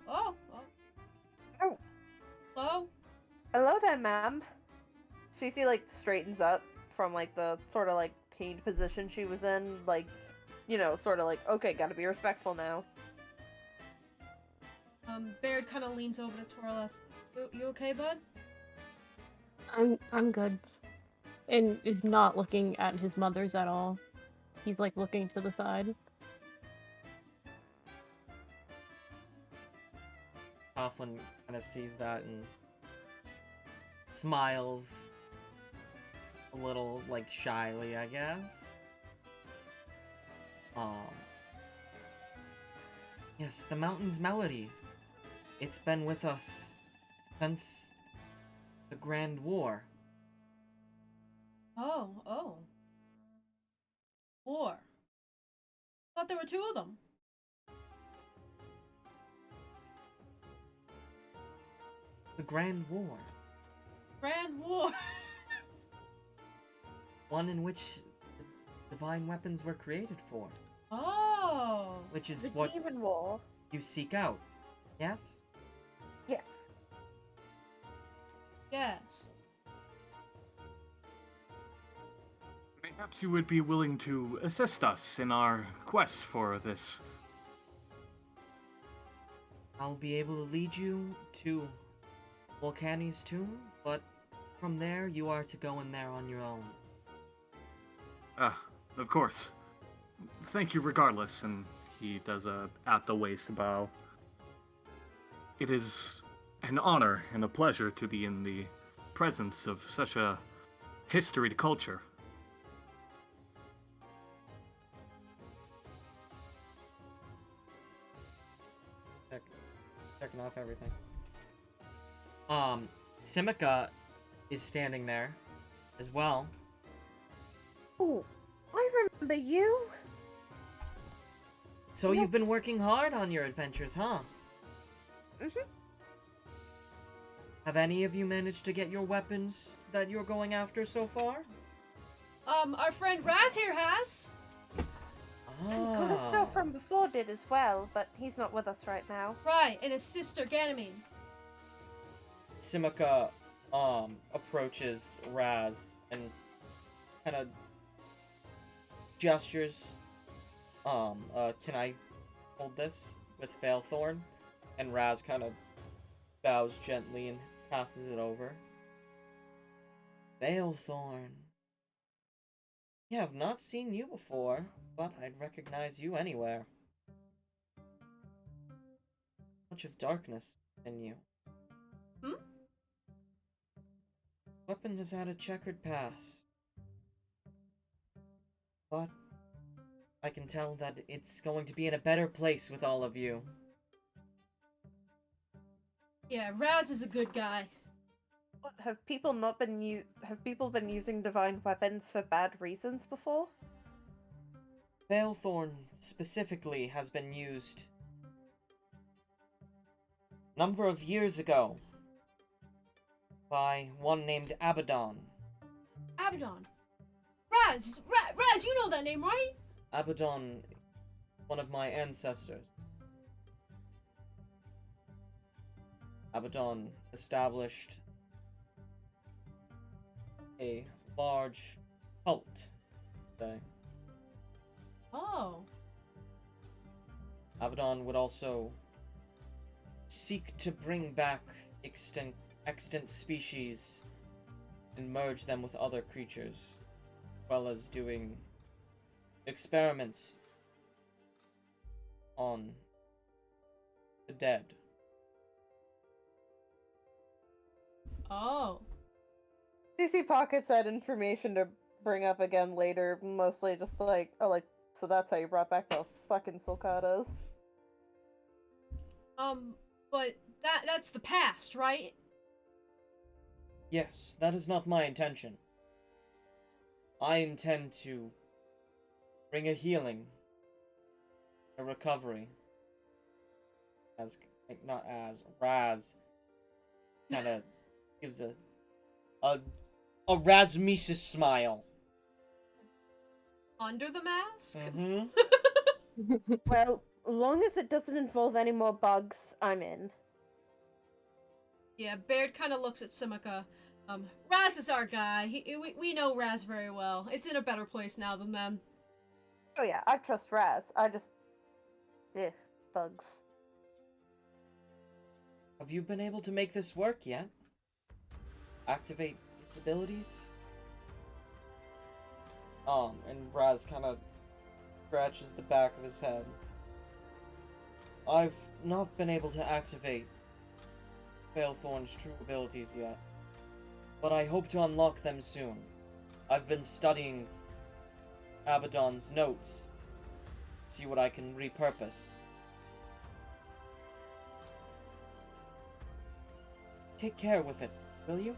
Oh. Oh. Hello? Hello there, ma'am. Cece, like, straightens up from, like, the sort of, like, pained position she was in. Like, you know, sort of like, okay, gotta be respectful now. Baird kind of leans over to Torleth. You okay, bud? I'm good. And is not looking at his mother's at all. He's like looking to the side. Tofflin kind of sees that and smiles a little, like, shyly, I guess. Yes, the mountain's melody. It's been with us since the Grand War. Oh. War. Thought there were two of them. The Grand War. Grand War. One in which the divine weapons were created for. Oh. Which is The what Demon War. you seek out. Yes? Yes. Yes. Perhaps you would be willing to assist us in our quest for this. I'll be able to lead you to Volcani's tomb, but from there you are to go in there on your own. Ah, of course. Thank you regardless, and he does a at-the-waist bow. It is an honor and a pleasure to be in the presence of such a history to culture. Checking off everything. Simica is standing there as well. Oh, I remember you. So you've been working hard on your adventures, huh? Mhm. Have any of you managed to get your weapons that you're going after so far? Our friend Raz here has. And Callisto from before did as well, but he's not with us right now. Right, and his sister Ganymede. Simica approaches Raz and kind of gestures. Can I hold this with Failthorn? And Raz kind of bows gently and passes it over. Failthorn. Yeah, I've not seen you before, but I'd recognize you anywhere. Much of darkness in you. Weapon has had a checkered past. But I can tell that it's going to be in a better place with all of you. Yeah, Raz is a good guy. What, have people been using divine weapons for bad reasons before? Failthorn specifically has been used a number of years ago by one named Abaddon. Abaddon. Raz, you know that name, right? Abaddon, one of my ancestors. Abaddon established a large cult today. Oh. Abaddon would also seek to bring back extant species and merge them with other creatures, as well as doing experiments on the dead. Oh. CC pockets that information to bring up again later, mostly just like, oh, like, so that's how you brought back the fucking sulcatas. But that's the past, right? Yes, that is not my intention. I intend to bring a healing, a recovery, Raz kind of gives a Rasmesis smile. Under the mask? Mm-hmm. Well, long as it doesn't involve any more bugs, I'm in. Yeah, Baird kind of looks at Simica. Raz is our guy. We know Raz very well. It's in a better place now than them. Oh yeah, I trust Raz. I just... Ugh, bugs. Have you been able to make this work yet? Activate its abilities? And Raz kind of scratches the back of his head. I've not been able to activate Failthorn's true abilities yet, but I hope to unlock them soon. I've been studying Abaddon's notes, see what I can repurpose. Take care with it, will you?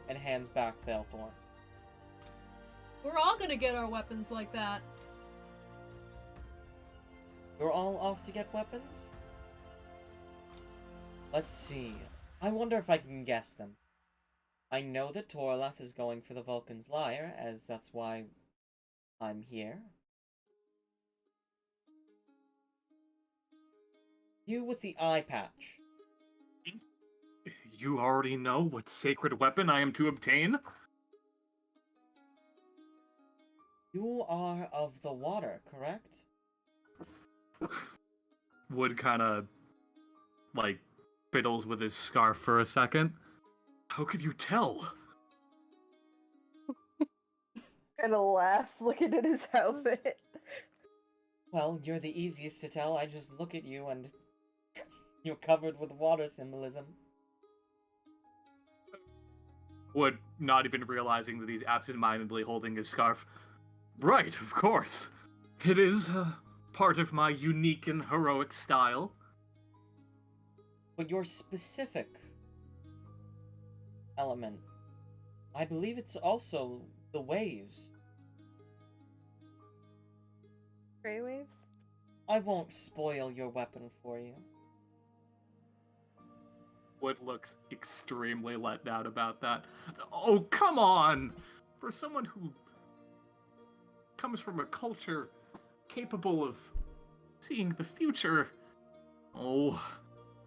And hands back Failthorn. We're all gonna get our weapons like that. You're all off to get weapons? Let's see. I wonder if I can guess them. I know that Torleth is going for the Vulcan's Lyre, as that's why I'm here. You with the eye patch. You already know what sacred weapon I am to obtain? You are of the water, correct? Wood kind of, like, fiddles with his scarf for a second. How could you tell? Kinda laughs looking at his outfit. Well, you're the easiest to tell. I just look at you and you're covered with water symbolism. Wood, not even realizing that he's absentmindedly holding his scarf. Right, of course. It is part of my unique and heroic style. But your specific element, I believe it's also the waves. Grey waves? I won't spoil your weapon for you. Wood looks extremely let down about that. Oh, come on! For someone who comes from a culture capable of seeing the future, oh,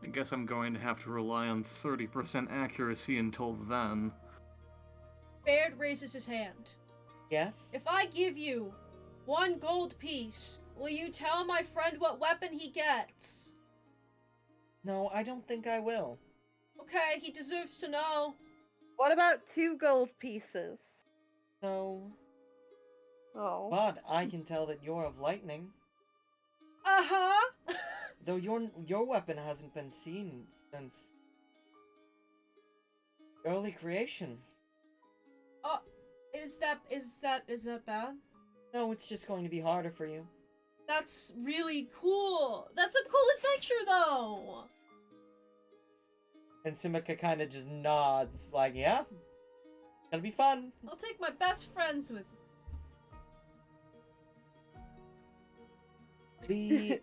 I guess I'm going to have to rely on 30% accuracy until then. Baird raises his hand. Yes? If I give you 1 gold piece, will you tell my friend what weapon he gets? No, I don't think I will. Okay, he deserves to know. What about 2 gold pieces? No. Oh. But I can tell that you're of lightning. Uh-huh. Though your weapon hasn't been seen since early creation. Is that bad? No, it's just going to be harder for you. That's really cool. That's a cool adventure, though. And Simika kind of just nods, like, yeah, it's gonna be fun. I'll take my best friends with me.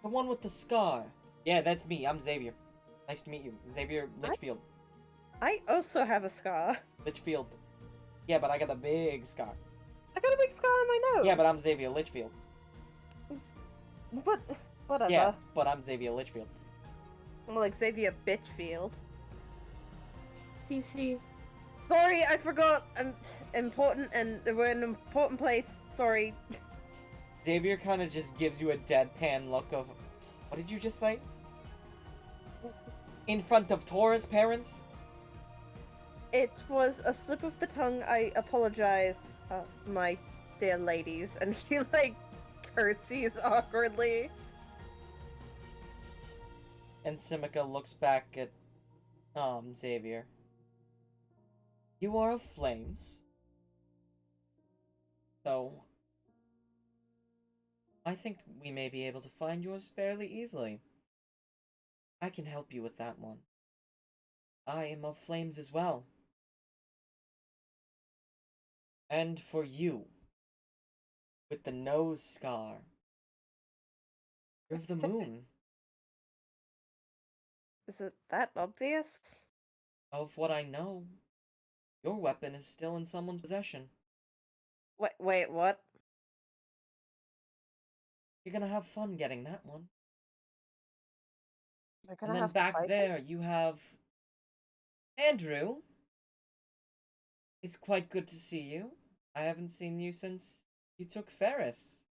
The one with the scar. Yeah, that's me. I'm Xavier. Nice to meet you. Xavier Litchfield. I also have a scar. Litchfield. Yeah, but I got a big scar. I got a big scar on my nose. Yeah, but I'm Xavier Litchfield. But whatever. Yeah, but I'm Xavier Litchfield. I'm like Xavier Bitchfield. CC. Sorry, I forgot. I'm important, and we're in an important place. Sorry. Xavier kind of just gives you a deadpan look of, what did you just say? In front of Tora's parents? It was a slip of the tongue. I apologize, my dear ladies. And she like curtsies awkwardly. And Simika looks back at Xavier. You are of flames. So I think we may be able to find yours fairly easily. I can help you with that one. I am of flames as well. And for you, with the nose scar, you're of the moon. Is it that obvious? Of what I know, your weapon is still in someone's possession. Wait, what? You're gonna have fun getting that one. They're gonna And then have to back fight there, you have Andrew. It's quite good to see you. I haven't seen you since you took Ferris.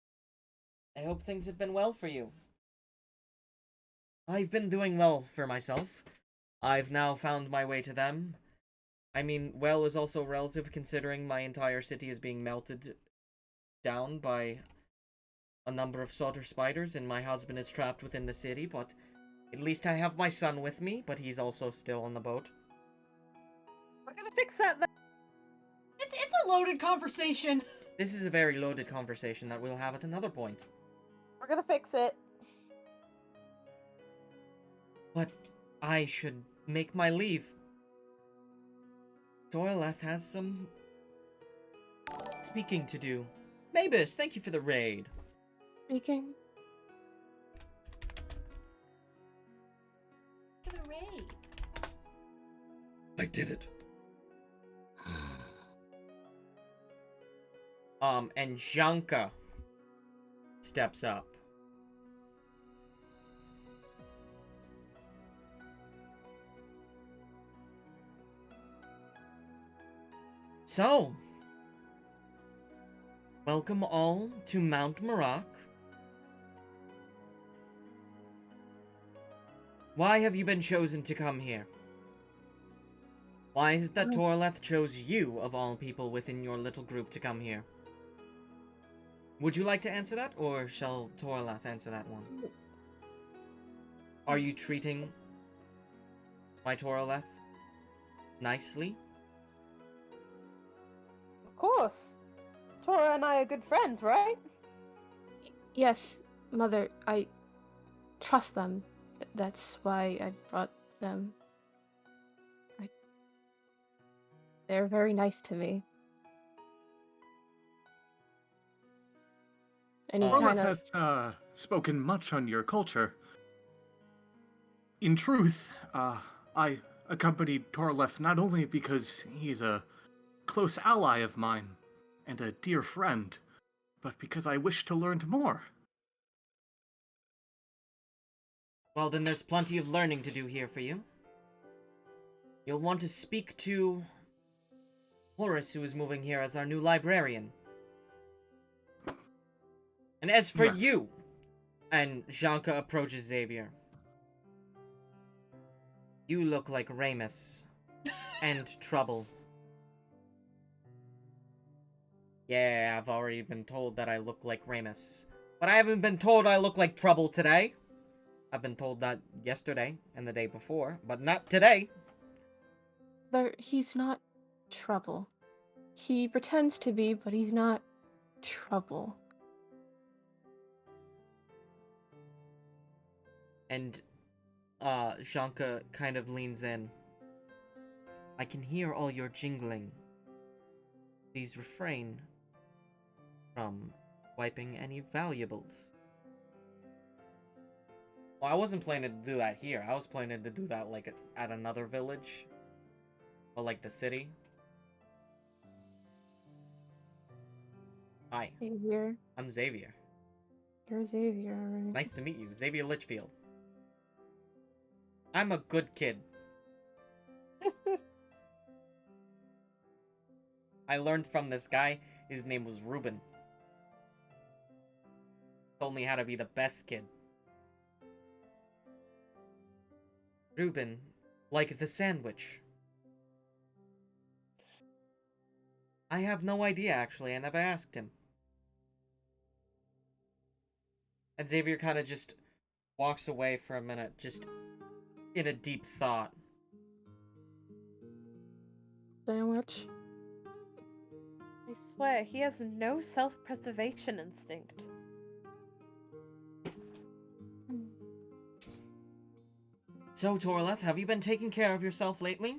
I hope things have been well for you. I've been doing well for myself. I've now found my way to them. I mean, well is also relative considering my entire city is being melted down by a number of soldier spiders and my husband is trapped within the city, but at least I have my son with me, but he's also still on the boat. We're gonna fix that. It's a loaded conversation. This is a very loaded conversation that we'll have at another point. We're gonna fix it. But I should make my leave. Dorleth has some speaking to do. Mavis, thank you for the raid. Speaking. For the raid. I did it. And Janka steps up. So, welcome all to Mount Marak. Why have you been chosen to come here? Why is that Torleth chose you, of all people within your little group, to come here? Would you like to answer that, or shall Torleth answer that one? Are you treating my Torleth nicely? course. Tora and I are good friends, right? Yes, Mother, I trust them. That's why I brought them. They're very nice to me. And he Orleth kind of... has spoken much on your culture. In truth, I accompanied Torleth not only because he's a close ally of mine and a dear friend, but because I wish to learn more. Well, then there's plenty of learning to do here for you. You'll want to speak to Horace, who is moving here as our new librarian. And as for Yes. you, and Janka approaches Xavier, you look like Ramus and Trouble. Yeah, I've already been told that I look like Ramus, but I haven't been told I look like Trouble today. I've been told that yesterday and the day before, but not today. He's not trouble. He pretends to be, but he's not trouble. And, Janka kind of leans in. I can hear all your jingling. Please refrain from wiping any valuables. Well, I wasn't planning to do that here. I was planning to do that, like, at another village. Or, like, the city. Hi, Xavier. I'm Xavier. You're Xavier, right? Nice to meet you, Xavier Litchfield. I'm a good kid. I learned from this guy, his name was Ruben. Told me how to be the best kid. Ruben, like the sandwich. I have no idea, actually. I never asked him. And Xavier kind of just walks away for a minute, just in a deep thought. Sandwich. I swear, he has no self-preservation instinct. So, Torleth, have you been taking care of yourself lately?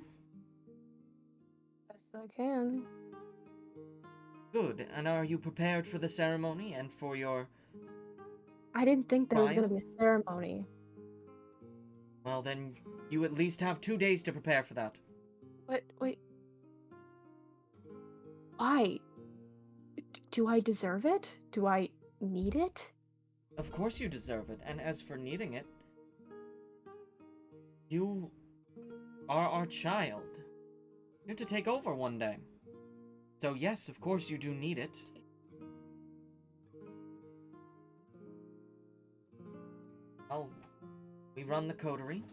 Best I can. Good. And are you prepared for the ceremony and for your... I didn't think there was Trial? gonna be a ceremony. Well, then, you at least have 2 days to prepare for that. But wait. Why? Do I deserve it? Do I need it? Of course you deserve it, and as for needing it, you are our child. You're to take over one day. So yes, of course you do need it. Well, we run the coterie.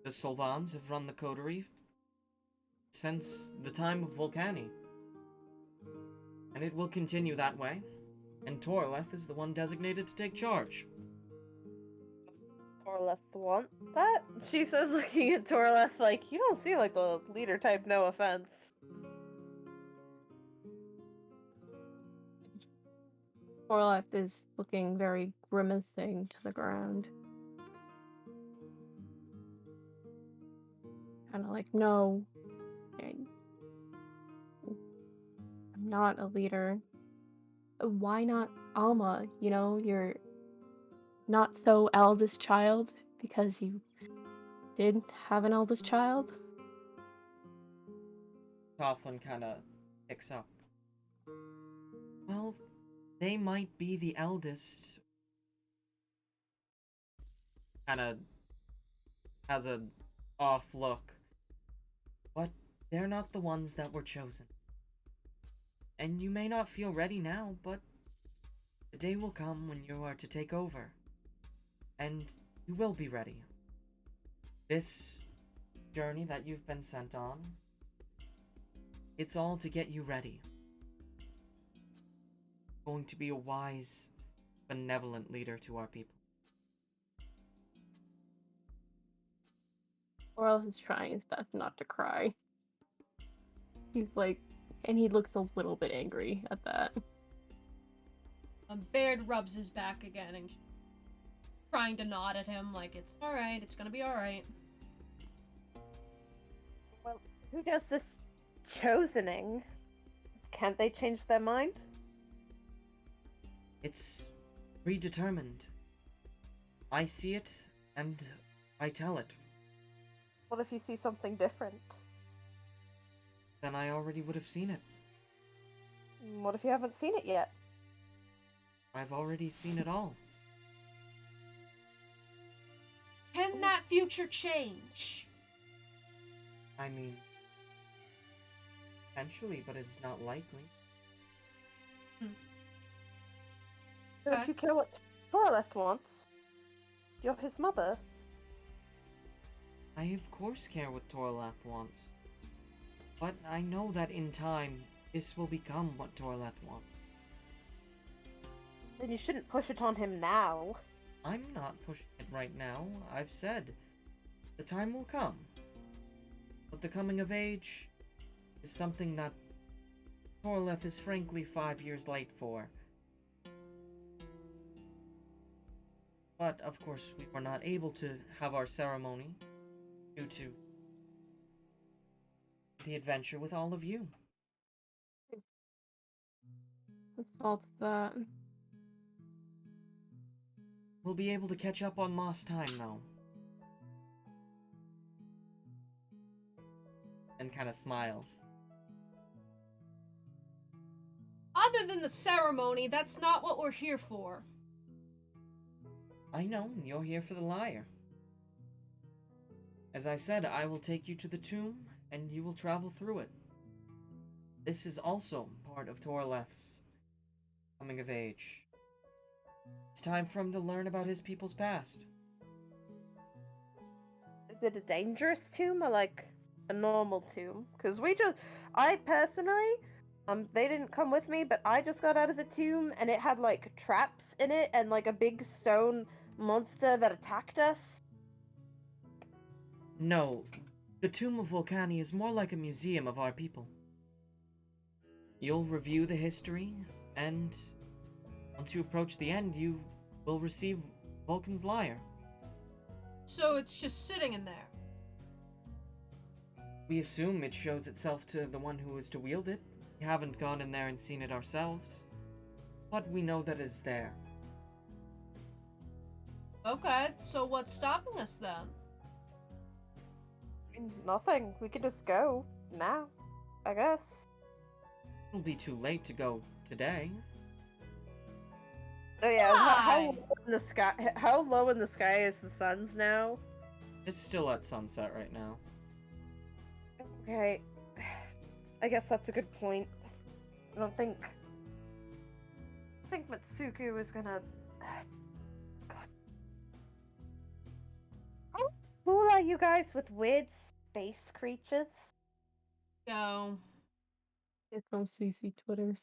The Solvans have run the coterie since the time of Volcani. And it will continue that way. And Torleth is the one designated to take charge. Does Torleth want that? She says, looking at Torleth like, you don't seem like the leader type, no offense. Orleth is looking very grimacing to the ground. Kind of like, no. I'm not a leader. Why not Alma? You know, you're not so eldest child because you did have an eldest child. Coughlin kind of picks up. Well, they might be the eldest. Kind of has a off look. But they're not the ones that were chosen. And you may not feel ready now, but the day will come when you are to take over. And you will be ready. This journey that you've been sent on, it's all to get you ready. Going to be a wise, benevolent leader to our people. Orleth is trying his best not to cry. He's like And he looks a little bit angry at that. Baird rubs his back again and trying to nod at him like it's alright, it's gonna be alright. Well, who does this chosening? Can't they change their mind? It's predetermined. I see it, and I tell it. What if you see something different? Then I already would have seen it. What if you haven't seen it yet? I've already seen it all. Can that future change? I mean, potentially, but it's not likely. Don't you care what Torleth wants? You're his mother. I of course care what Torlath wants. But I know that in time, this will become what Torlath wants. Then you shouldn't push it on him now. I'm not pushing it right now. I've said the time will come. But the coming of age is something that Torleth is frankly 5 years late for. But, of course, we were not able to have our ceremony due to the adventure with all of you. Whose fault is that? We'll be able to catch up on lost time, though. And kind of smiles. Other than the ceremony, that's not what we're here for. I know, you're here for the lyre. As I said, I will take you to the tomb, and you will travel through it. This is also part of Torleth's coming of age. It's time for him to learn about his people's past. Is it a dangerous tomb or like a normal tomb? Because I personally, they didn't come with me, but I just got out of a tomb and it had like traps in it and like a big stone monster that attacked us. No, the Tomb of Volcani is more like a museum of our people. You'll review the history, and once you approach the end, you will receive Vulcan's lyre. So it's just sitting in there. We assume it shows itself to the one who is to wield it. We haven't gone in there and seen it ourselves, but we know that it's there. Okay, so what's stopping us then? Nothing. We could just go now, I guess. It'll be too late to go today. Oh yeah, how Why? low in the sky? How low in the sky is the sun's now? It's still at sunset right now. Okay, I guess that's a good point. I don't think Matsuku is gonna. God. How cool are you guys with weird space creatures? Go. It's from CC Twitter.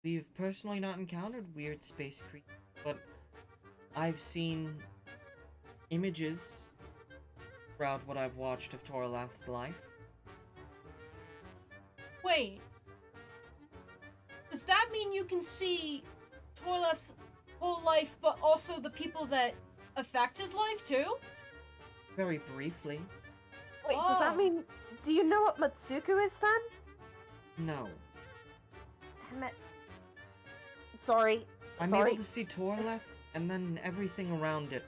We've personally not encountered weird space creatures, but I've seen images throughout what I've watched of Torlath's life. Wait. Does that mean you can see Torleth's whole life, but also the people that affect his life too? Very briefly. Wait, does that Oh. mean? Do you know what Matsuku is then? No. Damn it. Sorry. I'm Sorry. able to see Torleth, and then everything around it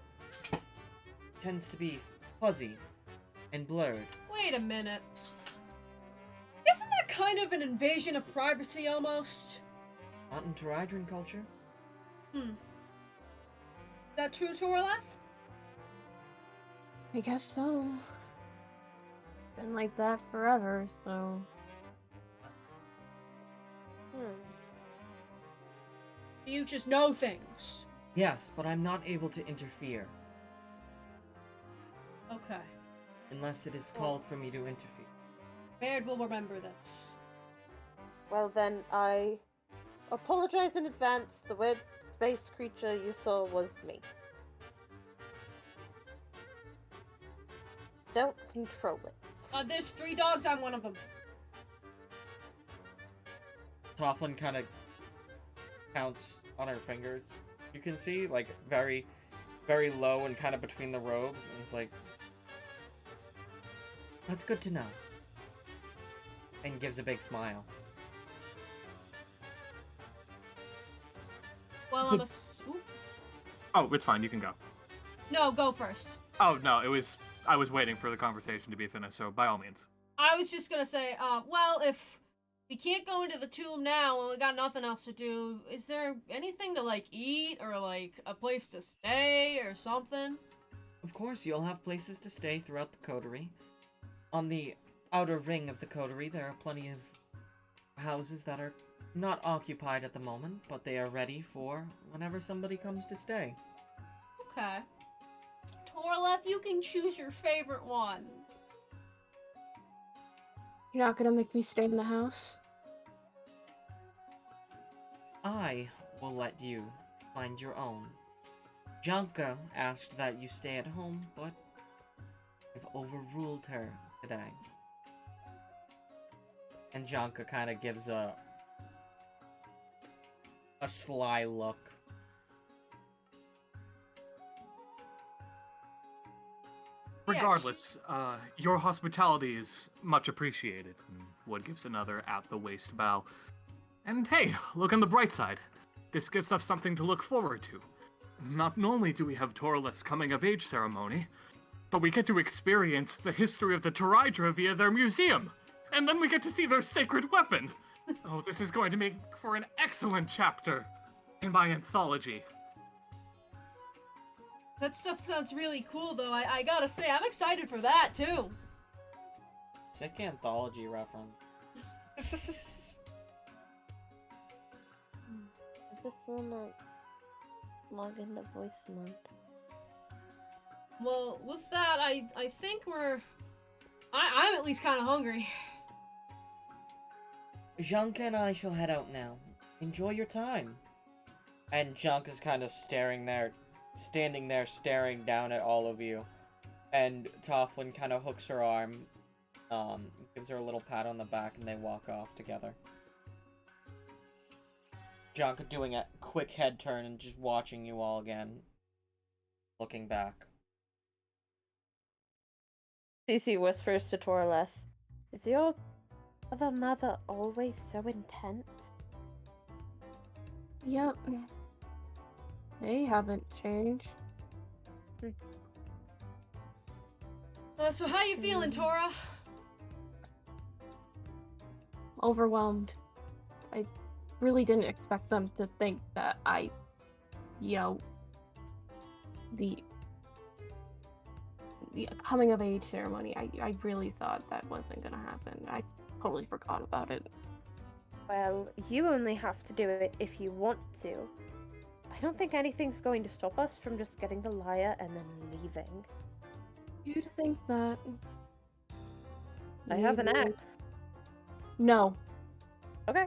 tends to be fuzzy and blurred. Wait a minute. Isn't that kind of an invasion of privacy almost? Not in Teridran culture. Is that true, Torleth? I guess so. Been like that forever, so. You just know things. Yes, but I'm not able to interfere, Okay. unless it is called for me to interfere. Baird will remember this. Well then, I apologize in advance. The weird space creature you saw was me. Don't control it. There's 3 dogs, I'm one of them. Tofflin kind of counts on her fingers. You can see, like, very, very low and kind of between the robes. And it's like, that's good to know. And gives a big smile. Well, I'm Oh, it's fine. You can go. No, go first. Oh no, I was waiting for the conversation to be finished. So by all means. I was just gonna say, well, if we can't go into the tomb now and we got nothing else to do, is there anything to, like, eat or, like, a place to stay or something? Of course, you'll have places to stay throughout the coterie. On the outer ring of the coterie, there are plenty of houses that are not occupied at the moment, but they are ready for whenever somebody comes to stay. Okay. Torleth, you can choose your favorite one. You're not gonna make me stay in the house? I will let you find your own. Janka asked that you stay at home, but I've overruled her today. And Janka kind of gives a sly look. Regardless, your hospitality is much appreciated. And Wood gives another at-the-waist bow. And hey, look on the bright side. This gives us something to look forward to. Not only do we have Torleth's coming-of-age ceremony, but we get to experience the history of the Teridra via their museum. And then we get to see their sacred weapon. Oh, this is going to make for an excellent chapter in my anthology. That stuff sounds really cool, though. I gotta say, I'm excited for that, too. Sick anthology reference. I just wanna log into voice mode. Well, with that, I think I'm at least kind of hungry. Janka and I shall head out now. Enjoy your time. And Janka's kind of standing there staring down at all of you. And Tofflin kind of hooks her arm, gives her a little pat on the back, and they walk off together. Janka doing a quick head turn and just watching you all again. Looking back. Cece whispers to Torleth, "Is your other mother always so intense?" Yep. They haven't changed. So how you feeling, Tora? Overwhelmed. I really didn't expect them to think that the coming of age ceremony, I really thought that wasn't gonna happen. I totally forgot about it. Well, you only have to do it if you want to. I don't think anything's going to stop us from just getting the lyre and then leaving. You'd think that. I have an You- axe. No. Okay.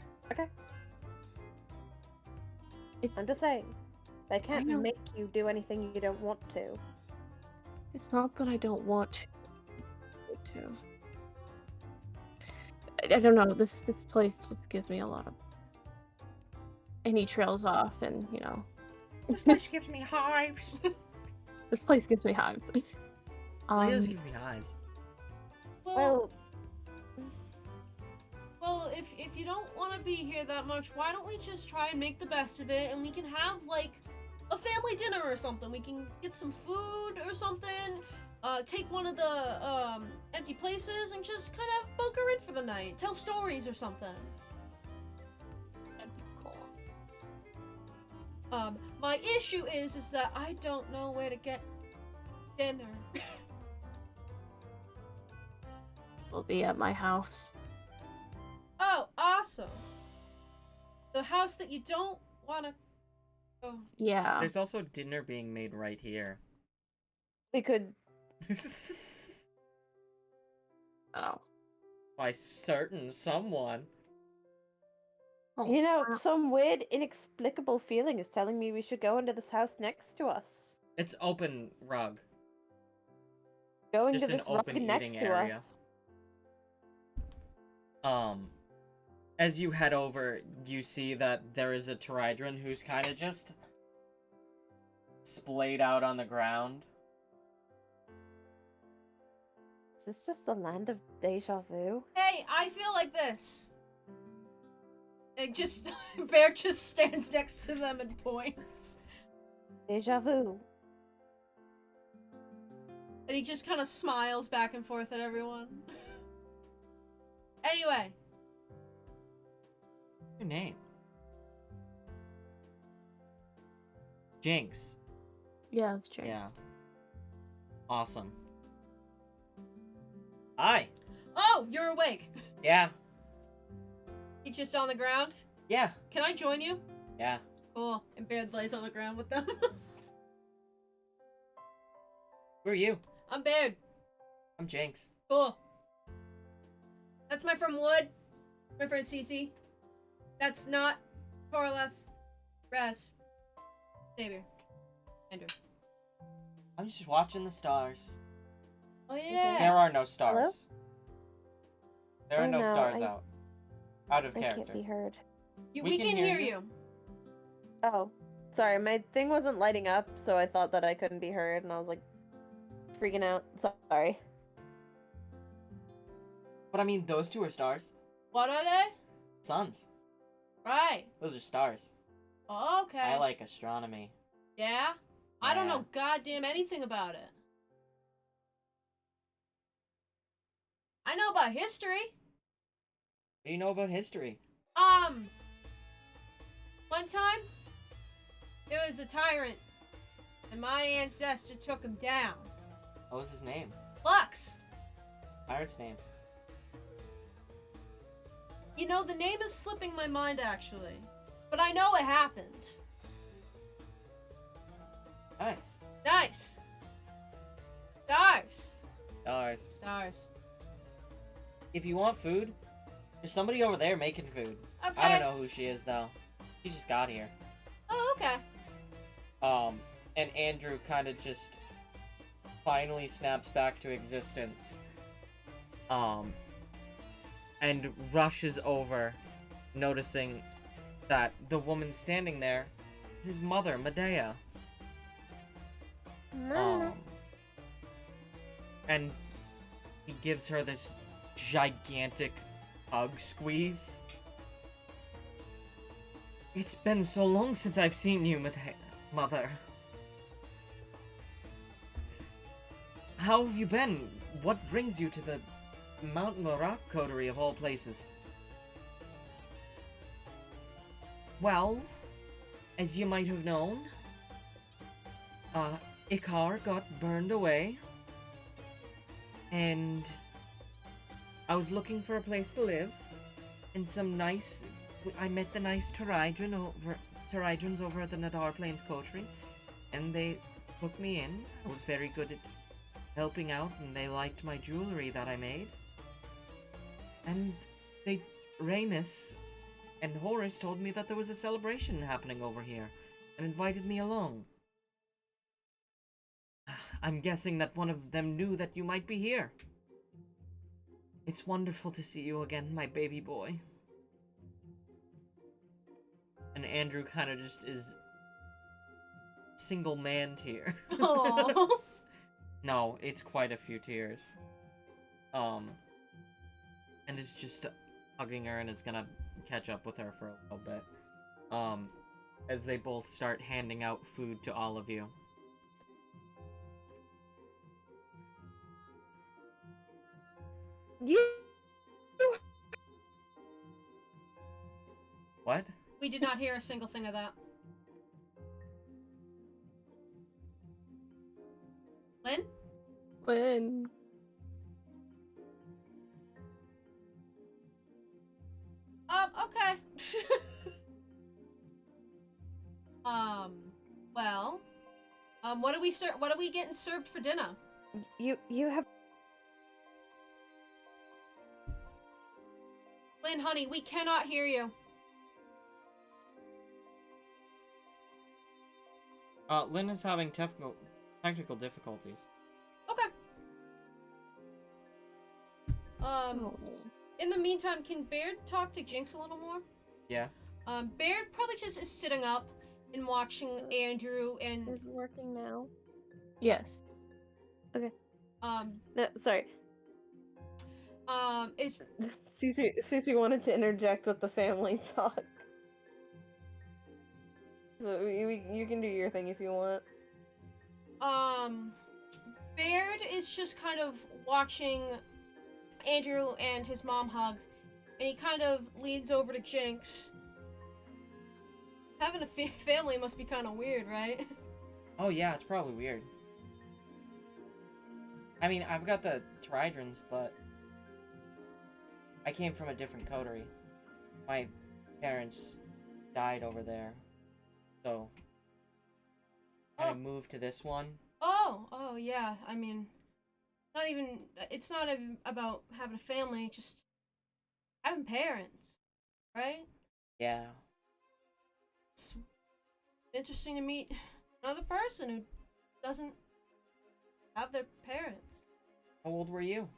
It's, I'm just saying. They can't know. make you do anything you don't want to. it's not that I don't want to. I don't know. This place just gives me a lot of. And he trails off, and This place gives me hives. this place gives me hives. It does give me hives. Well, if you don't want to be here that much, why don't we just try and make the best of it, and we can have, like, a family dinner or something. We can get some food or something, take one of the empty places and just kind of bunker in for the night, tell stories or something. That'd be cool. My issue is that I don't know where to get dinner. We'll be at my house. Oh, awesome. The house that you don't want to go. Yeah. There's also dinner being made right here. We could. Oh. By certain someone. Oh, You know, some weird, inexplicable feeling is telling me we should go into this house next to us. It's open rug. Go Just into an this rug open next eating to area. us. as you head over, you see that there is a Pteridron who's kind of just splayed out on the ground. Is this just the land of deja vu? Hey, I feel like this. It just Bear just stands next to them and points. Deja vu. And he just kind of smiles back and forth at everyone. Anyway. Your name? Jinx. Yeah, it's true. Yeah. Awesome. Hi. Oh, you're awake. Yeah. You just on the ground? Yeah. Can I join you? Yeah. Cool. And Bear lays on the ground with them. Who are you? I'm Baird. I'm Jinx. Cool. That's my friend Wood. My friend Cece. That's not Korleth. Raz. Xavier. Andrew. I'm just watching the stars. Oh yeah. There are no stars. Hello? There are Oh, no no, stars I- out. Out of I character. can't be heard. We can hear you. Oh, sorry, my thing wasn't lighting up, so I thought that I couldn't be heard, and I was like freaking out. Sorry. But I mean, those two are stars. What are they? Suns. Right. Those are stars. Oh, okay. I like astronomy. Yeah? I don't Yeah. know goddamn anything about it. I know about history. What do you know about history? One time, there was a tyrant, and my ancestor took him down. What was his name? Lux. Pirate's name. You know, the name is slipping my mind, actually. But I know it happened. Nice. Nice. Stars. Stars. Stars. If you want food, there's somebody over there making food. Okay. I don't know who she is though. She just got here. Oh, okay. And Andrew kind of just finally snaps back to existence. And rushes over, noticing that the woman standing there is his mother, Medea. Mama. And he gives her this gigantic hug squeeze. It's been so long since I've seen you, Mother. How have you been? What brings you to the Mount Morak coterie of all places? Well, as you might have known, Ikar got burned away, and I was looking for a place to live, and I met the nice Pteridrons over at the Nadar Plains coterie, and they took me in. I was very good at helping out, and they liked my jewelry that I made. And Ramus and Horace told me that there was a celebration happening over here, and invited me along. I'm guessing that one of them knew that you might be here. It's wonderful to see you again, my baby boy. And Andrew kind of just is single-manned here. Oh. No, it's quite a few tears. And is just hugging her and is gonna catch up with her for a little bit. As they both start handing out food to all of you. You. What? We did not hear a single thing of that. Lynn? When? Okay. Well, what are we getting served for dinner? You have. Lynn, honey, we cannot hear you. Lynn is having technical difficulties. Okay. Oh. In the meantime, can Baird talk to Jinx a little more? Yeah. Baird probably just is sitting up and watching Andrew and Is it working now? Yes. No, sorry. is Cece wanted to interject with the family talk. So you can do your thing if you want. Baird is just kind of watching Andrew and his mom hug, and he kind of leans over to Jinx. Having a family must be kind of weird, right? Oh yeah, it's probably weird. I mean, I've got the tridrons, but I came from a different coterie. My parents died over there, so I moved to this one. Oh yeah. I mean, it's not even about having a family, just having parents, right? Yeah. It's interesting to meet another person who doesn't have their parents. How old were you?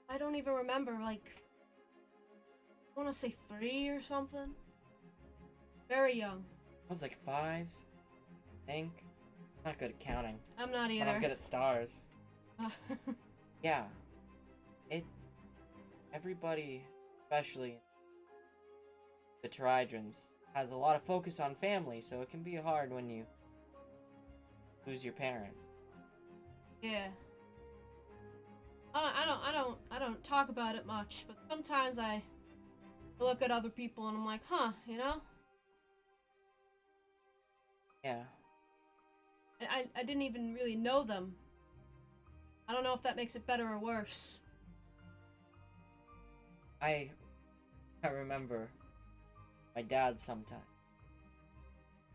I don't even remember, like, I want to say 3 or something. Very young. I was like 5, I think. Not good at counting. I'm not But either. I'm good at stars. Yeah. Everybody, especially the Tridrons, has a lot of focus on family, so it can be hard when you lose your parents. Yeah. I don't talk about it much, but sometimes I look at other people and I'm like, huh, you know? Yeah. I didn't even really know them. I don't know if that makes it better or worse. I remember my dad sometime.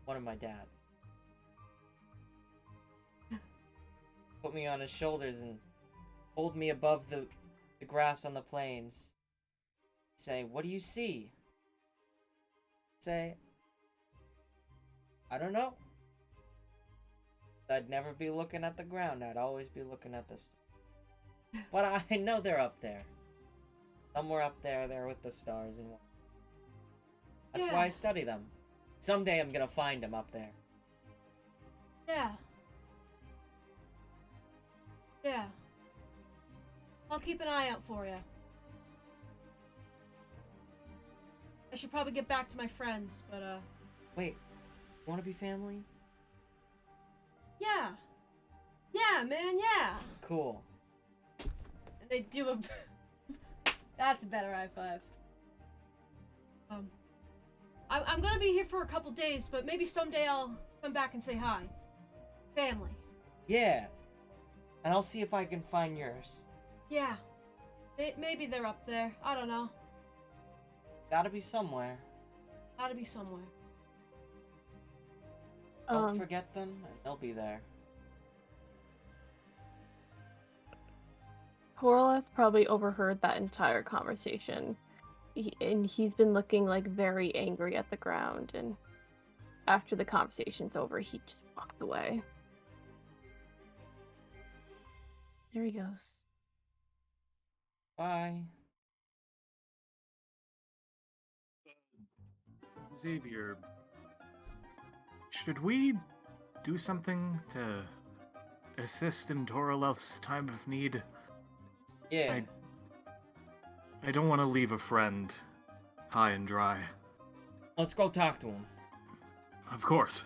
One of my dads. Put me on his shoulders and hold me above the grass on the plains. Say, "What do you see?" Say, "I don't know." I'd never be looking at the ground. I'd always be looking at this. But I know they're up there. Somewhere up there, they're with the stars and whatnot. That's why I study them. Someday I'm gonna find them up there. Yeah. Yeah. I'll keep an eye out for you. I should probably get back to my friends, but Wait, you wanna be family? yeah. Yeah, man, yeah. Cool. And they do a That's a better high five. I'm gonna be here for a couple days, but maybe someday I'll come back and say hi. Family. Yeah. And I'll see if I can find yours. Yeah. Maybe they're up there. I don't know. Gotta be somewhere. Gotta be somewhere. Don't forget them, and they'll be there. Horlath probably overheard that entire conversation. And he's been looking like very angry at the ground, and after the conversation's over, he just walked away. There he goes. Bye. Xavier, should we do something to assist in Toraleth's time of need? Yeah. I don't want to leave a friend high and dry. Let's go talk to him. Of course.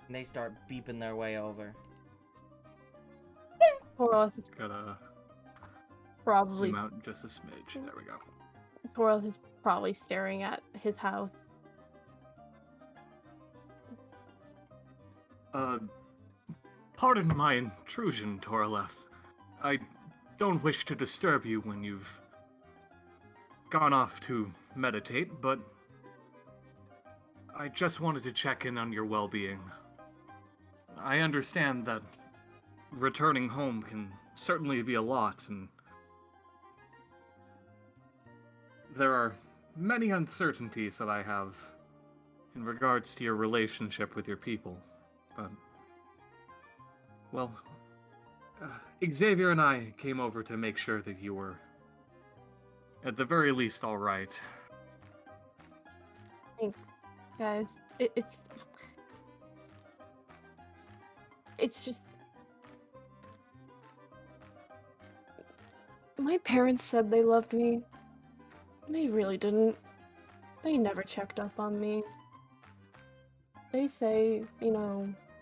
And they start beeping their way over. Horlath is Gotta probably zoom out just a smidge. There we go. Horlath is probably staring at his house. Pardon my intrusion, Toraleth. I don't wish to disturb you when you've gone off to meditate, but I just wanted to check in on your well-being. I understand that returning home can certainly be a lot, and there are many uncertainties that I have in regards to your relationship with your people, but, well, Xavier and I came over to make sure that you were, at the very least, all right. Thanks, guys. It's just my parents said they loved me. They really didn't. They never checked up on me. They say,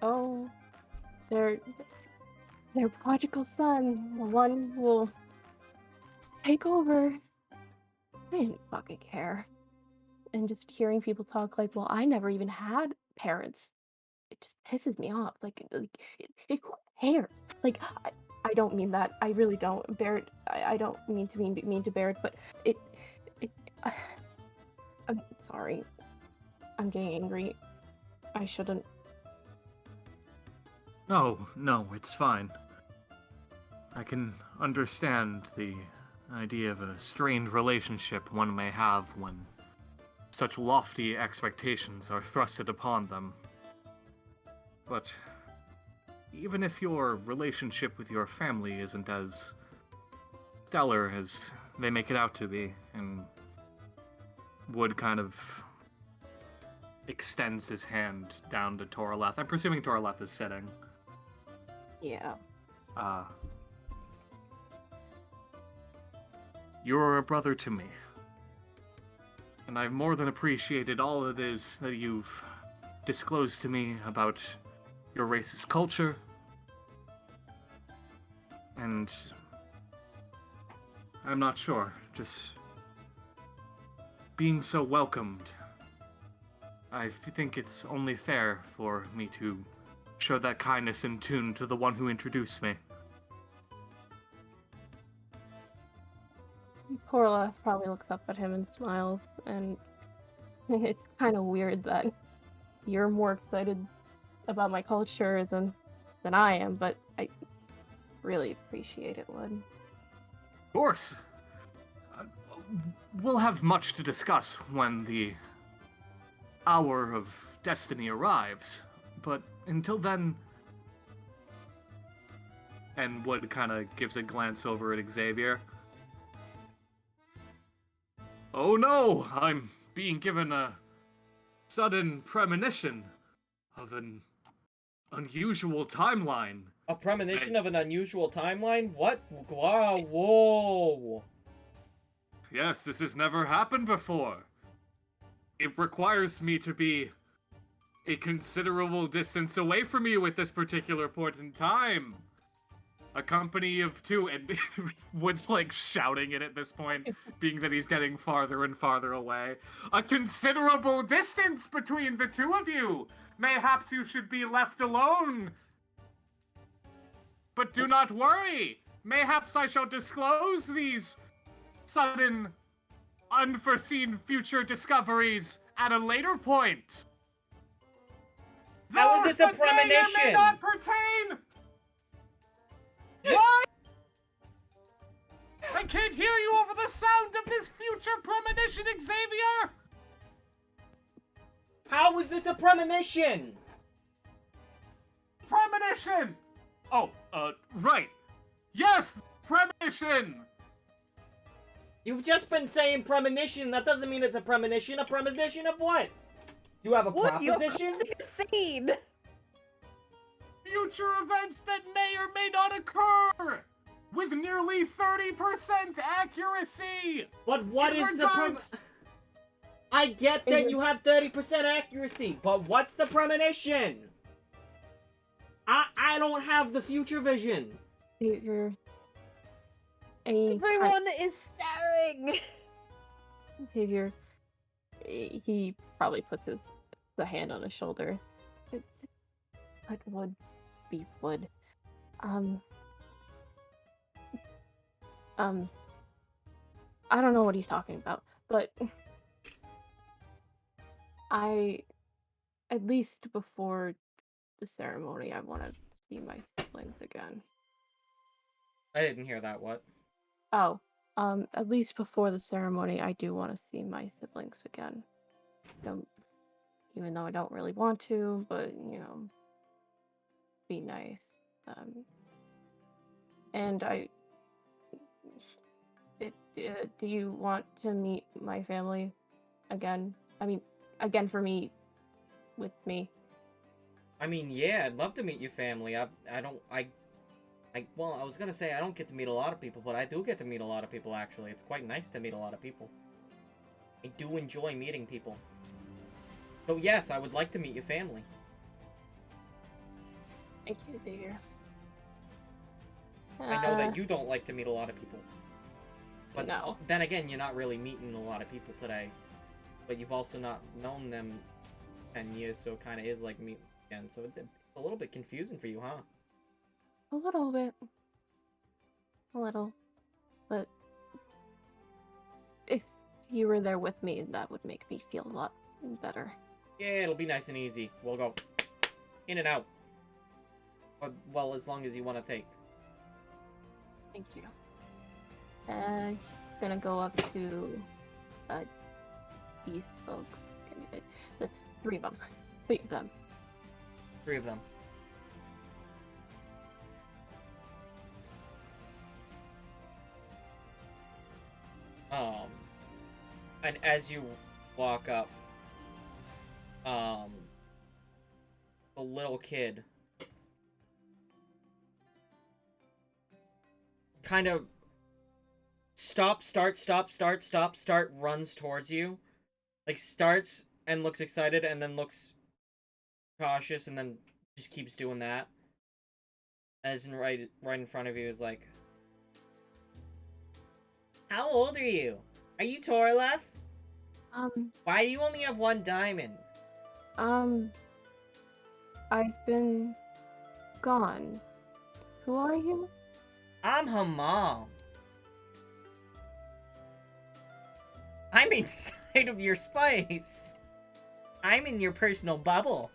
oh, their prodigal son, the one who will take over. I didn't fucking care. And just hearing people talk like, well, I never even had parents. It just pisses me off. Who cares? Like, I don't mean that. I really don't. Barrett, I don't mean to be mean to Barrett, but it I'm sorry. I'm getting angry. I shouldn't. No, it's fine. I can understand the idea of a strained relationship one may have when such lofty expectations are thrusted upon them. But even if your relationship with your family isn't as stellar as they make it out to be, and Wood kind of extends his hand down to Toraleth. I'm presuming Toraleth is sitting. Yeah. You're a brother to me. And I've more than appreciated all it is that you've disclosed to me about your race's culture. And I'm not sure, just being so welcomed. I think it's only fair for me to show that kindness in tune to the one who introduced me. Corla probably looks up at him and smiles, and it's kind of weird that you're more excited about my culture than I am, but I really appreciate it, Wood. Of course. We'll have much to discuss when the hour of destiny arrives, but until then... And Wood kind of gives a glance over at Xavier. Oh no! I'm being given a sudden premonition of an unusual timeline. A premonition of an unusual timeline? What? Wow, whoa! Yes, this has never happened before. It requires me to be a considerable distance away from you at this particular point in time. A company of two, and Wood's like shouting it at this point, being that he's getting farther and farther away. A considerable distance between the two of you. Mayhaps you should be left alone. But do not worry. Mayhaps I shall disclose these sudden, unforeseen future discoveries at a later point. How is this a Those that may or may premonition? not pertain. What? I can't hear you over the sound of this future premonition, Xavier! How is this a premonition? Premonition! Oh, right. Yes, premonition! You've just been saying premonition. That doesn't mean it's a premonition. A premonition of what? You have a What? You're proposition? insane! Future events that may or may not occur! With nearly 30% accuracy! But what is the I get that you have 30% accuracy, but what's the premonition? I don't have the future vision. You're Everyone is staring! Xavier, he probably puts the hand on his shoulder. What would be wood? I don't know what he's talking about, but at least before the ceremony, I want to see my siblings again. I didn't hear that, what? Oh, at least before the ceremony, I do want to see my siblings again. Even though I don't really want to, but, be nice. And do you want to meet my family again? I mean, again for me, with me. I mean, yeah, I'd love to meet your family. Well, I was gonna say I don't get to meet a lot of people, but I do get to meet a lot of people, actually. It's quite nice to meet a lot of people. I do enjoy meeting people. So yes, I would like to meet your family. Thank you, Xavier. I know that you don't like to meet a lot of people. But No. then again, you're not really meeting a lot of people today. But you've also not known them 10 years, so it kind of is like meeting again. So it's a little bit confusing for you, huh? A little bit. A little. But if you were there with me, that would make me feel a lot better. Yeah, it'll be nice and easy. We'll go in and out. But, well, as long as you want to take. Thank you. Gonna go up to these folks. The three of them. Three of them. Three of them. And as you walk up, the little kid kind of runs towards you. Like, starts and looks excited and then looks cautious and then just keeps doing that. As in right in front of you is like, how old are you? Are you Torleth? Why do you only have one diamond? I've been gone. Who are you? I'm her mom. I'm inside of your spice. I'm in your personal bubble.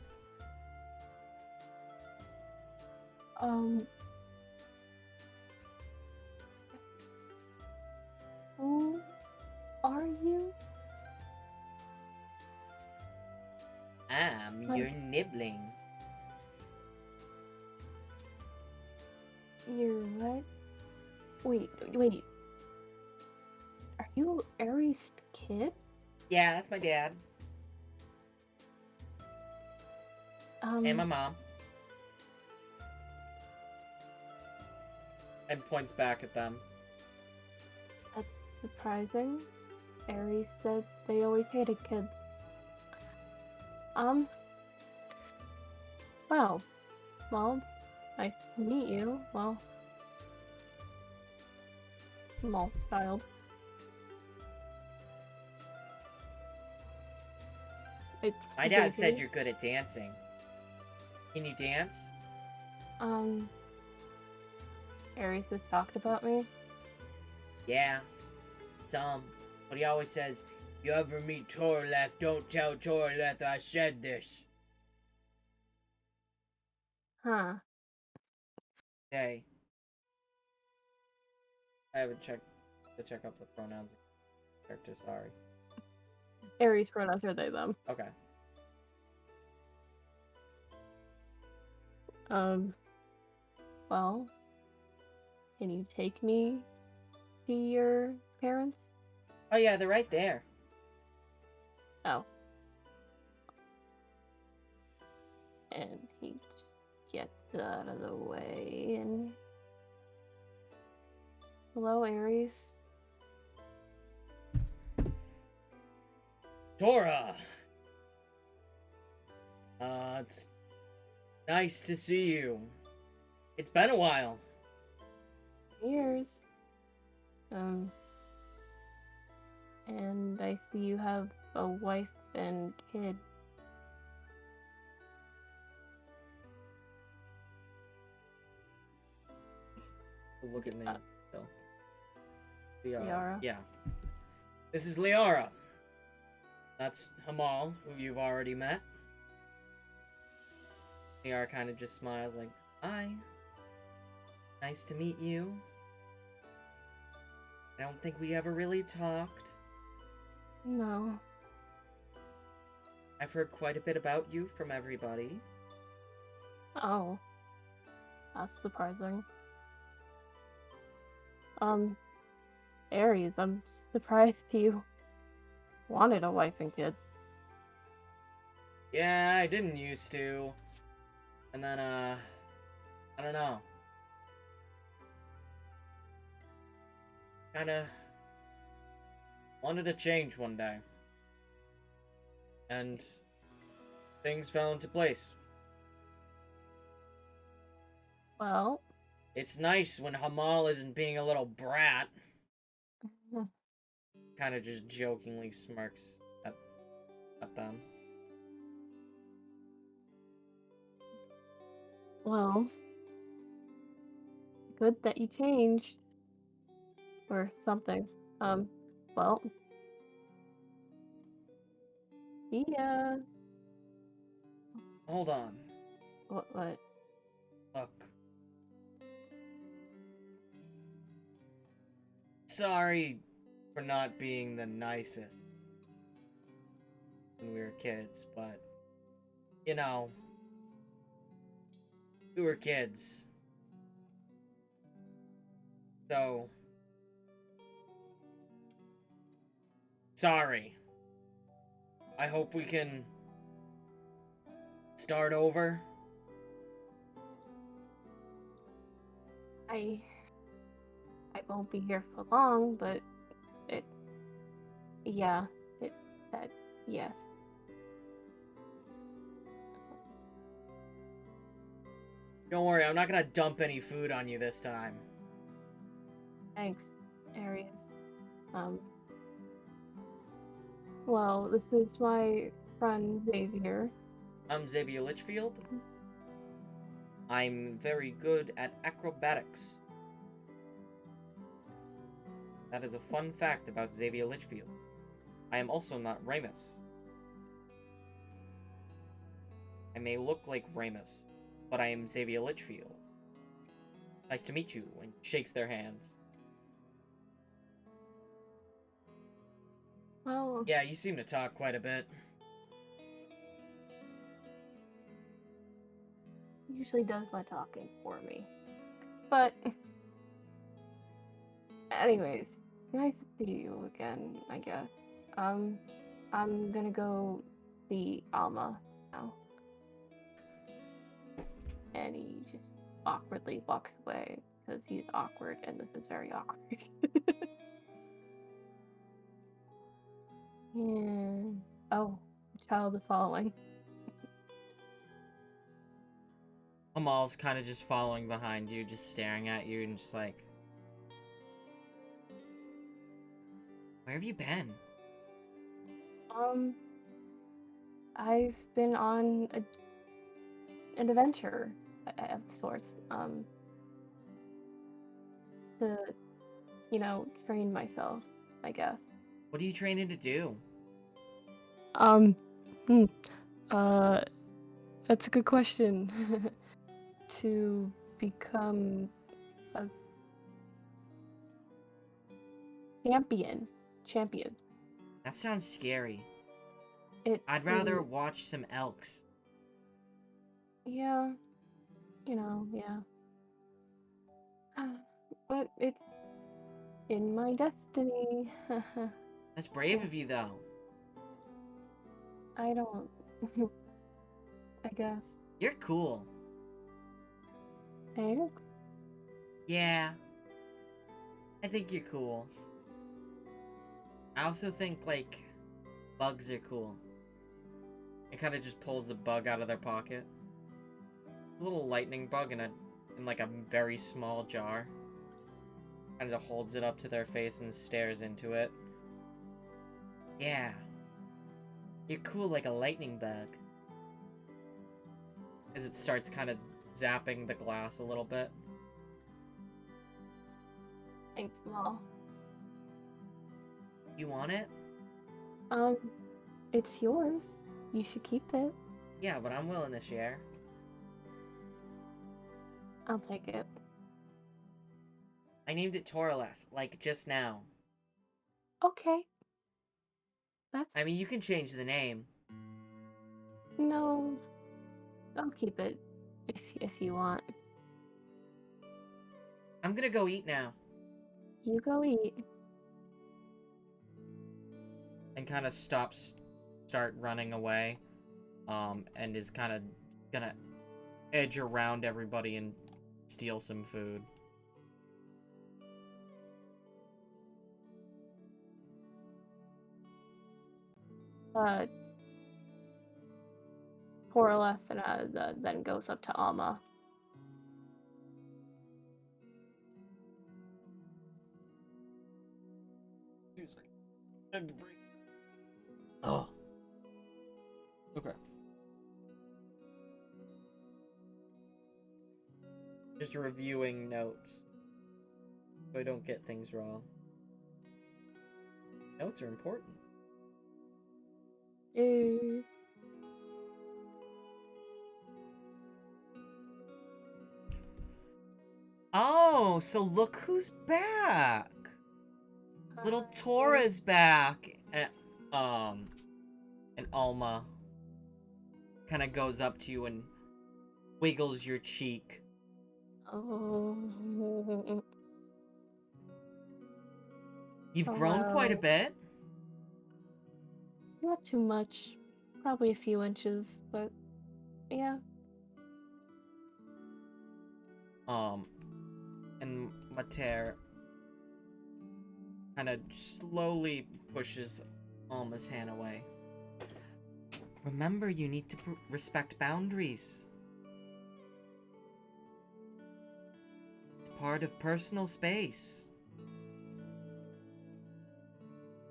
Who are you? I'm your nibbling. You're what? Wait. Are you Aries' kid? Yeah, that's my dad. And my mom. And points back at them. That's surprising. Aries said they always hated kids. Wow. Well, nice to meet you. Well, small child. My dad said you're good at dancing. Can you dance? Aries has talked about me. Yeah. But he always says, if you ever meet Torleth, don't tell Torleth I said this. Huh. Hey. I haven't checked up the pronouns. Character, sorry. Aries pronouns are they, them. Okay. Well, can you take me to your parents? Oh yeah, they're right there. Oh. And he gets out of the way and... Hello, Aries. Dora! It's nice to see you. It's been a while. Years. And I see you have a wife and kid. Look at me. So. Liara? Yeah. This is Liara. That's Hamal, who you've already met. Liara kind of just smiles like, hi. Nice to meet you. I don't think we ever really talked. No. I've heard quite a bit about you from everybody. Oh. That's surprising. Aries, I'm surprised you wanted a wife and kids. Yeah, I didn't used to. And then, I don't know. Kinda wanted to change one day. And things fell into place. Well, It's nice when Hamal isn't being a little brat. Kinda just jokingly smirks at them. well, good that you changed. Or something. Well, yeah. Hold on. What? Look. Sorry for not being the nicest when we were kids, but you know, we were kids. So sorry. I hope we can start over. I won't be here for long, but it yeah, it that yes. Don't worry, I'm not gonna dump any food on you this time. Thanks, Aries. Well, this is my friend Xavier. I'm Xavier Litchfield. I'm very good at acrobatics. That is a fun fact about Xavier Litchfield. I am also not Ramus. I may look like Ramus, but I am Xavier Litchfield. Nice to meet you, and shakes their hands. Well, Yeah, you seem to talk quite a bit. he usually does my talking for me. But anyways, nice to see you again, I guess. I'm gonna go see Alma now. And he just awkwardly walks away because he's awkward and this is very awkward. And oh, the child is following. Amal's kind of just following behind you, just staring at you, and just like, where have you been? I've been on an adventure of sorts. To train myself, I guess. What are you training to do? Um, hmm, uh, that's a good question. To become a champion. That sounds scary. It I'd rather watch some elks. yeah, yeah. But it's in my destiny. That's brave of you, though. I don't. I guess. You're cool. Thanks. Yeah. I think you're cool. I also think, like, bugs are cool. It kind of just pulls a bug out of their pocket. A little lightning bug in like a very small jar. Kind of holds it up to their face and stares into it. Yeah. You're cool like a lightning bug. As it starts kind of zapping the glass a little bit. Thanks, Mal. You want it? It's yours. You should keep it. Yeah, but I'm willing to share. I'll take it. I named it Toraleth, like just now. Okay. That's I mean, you can change the name. no. I'll keep it if you want. I'm gonna go eat now. You go eat. And kind of start running away, and is kind of gonna edge around everybody and steal some food. Poreless and then goes up to Alma. Oh. Okay. Just reviewing notes, so I don't get things wrong. Notes are important. Oh, so look who's back! Little Tora's back! And Alma kind of goes up to you and wiggles your cheek. Oh. You've grown quite a Hello. bit. Not too much. Probably a few inches, but yeah. And Mater kind of slowly pushes Alma's hand away. Remember, you need to respect boundaries. It's part of personal space.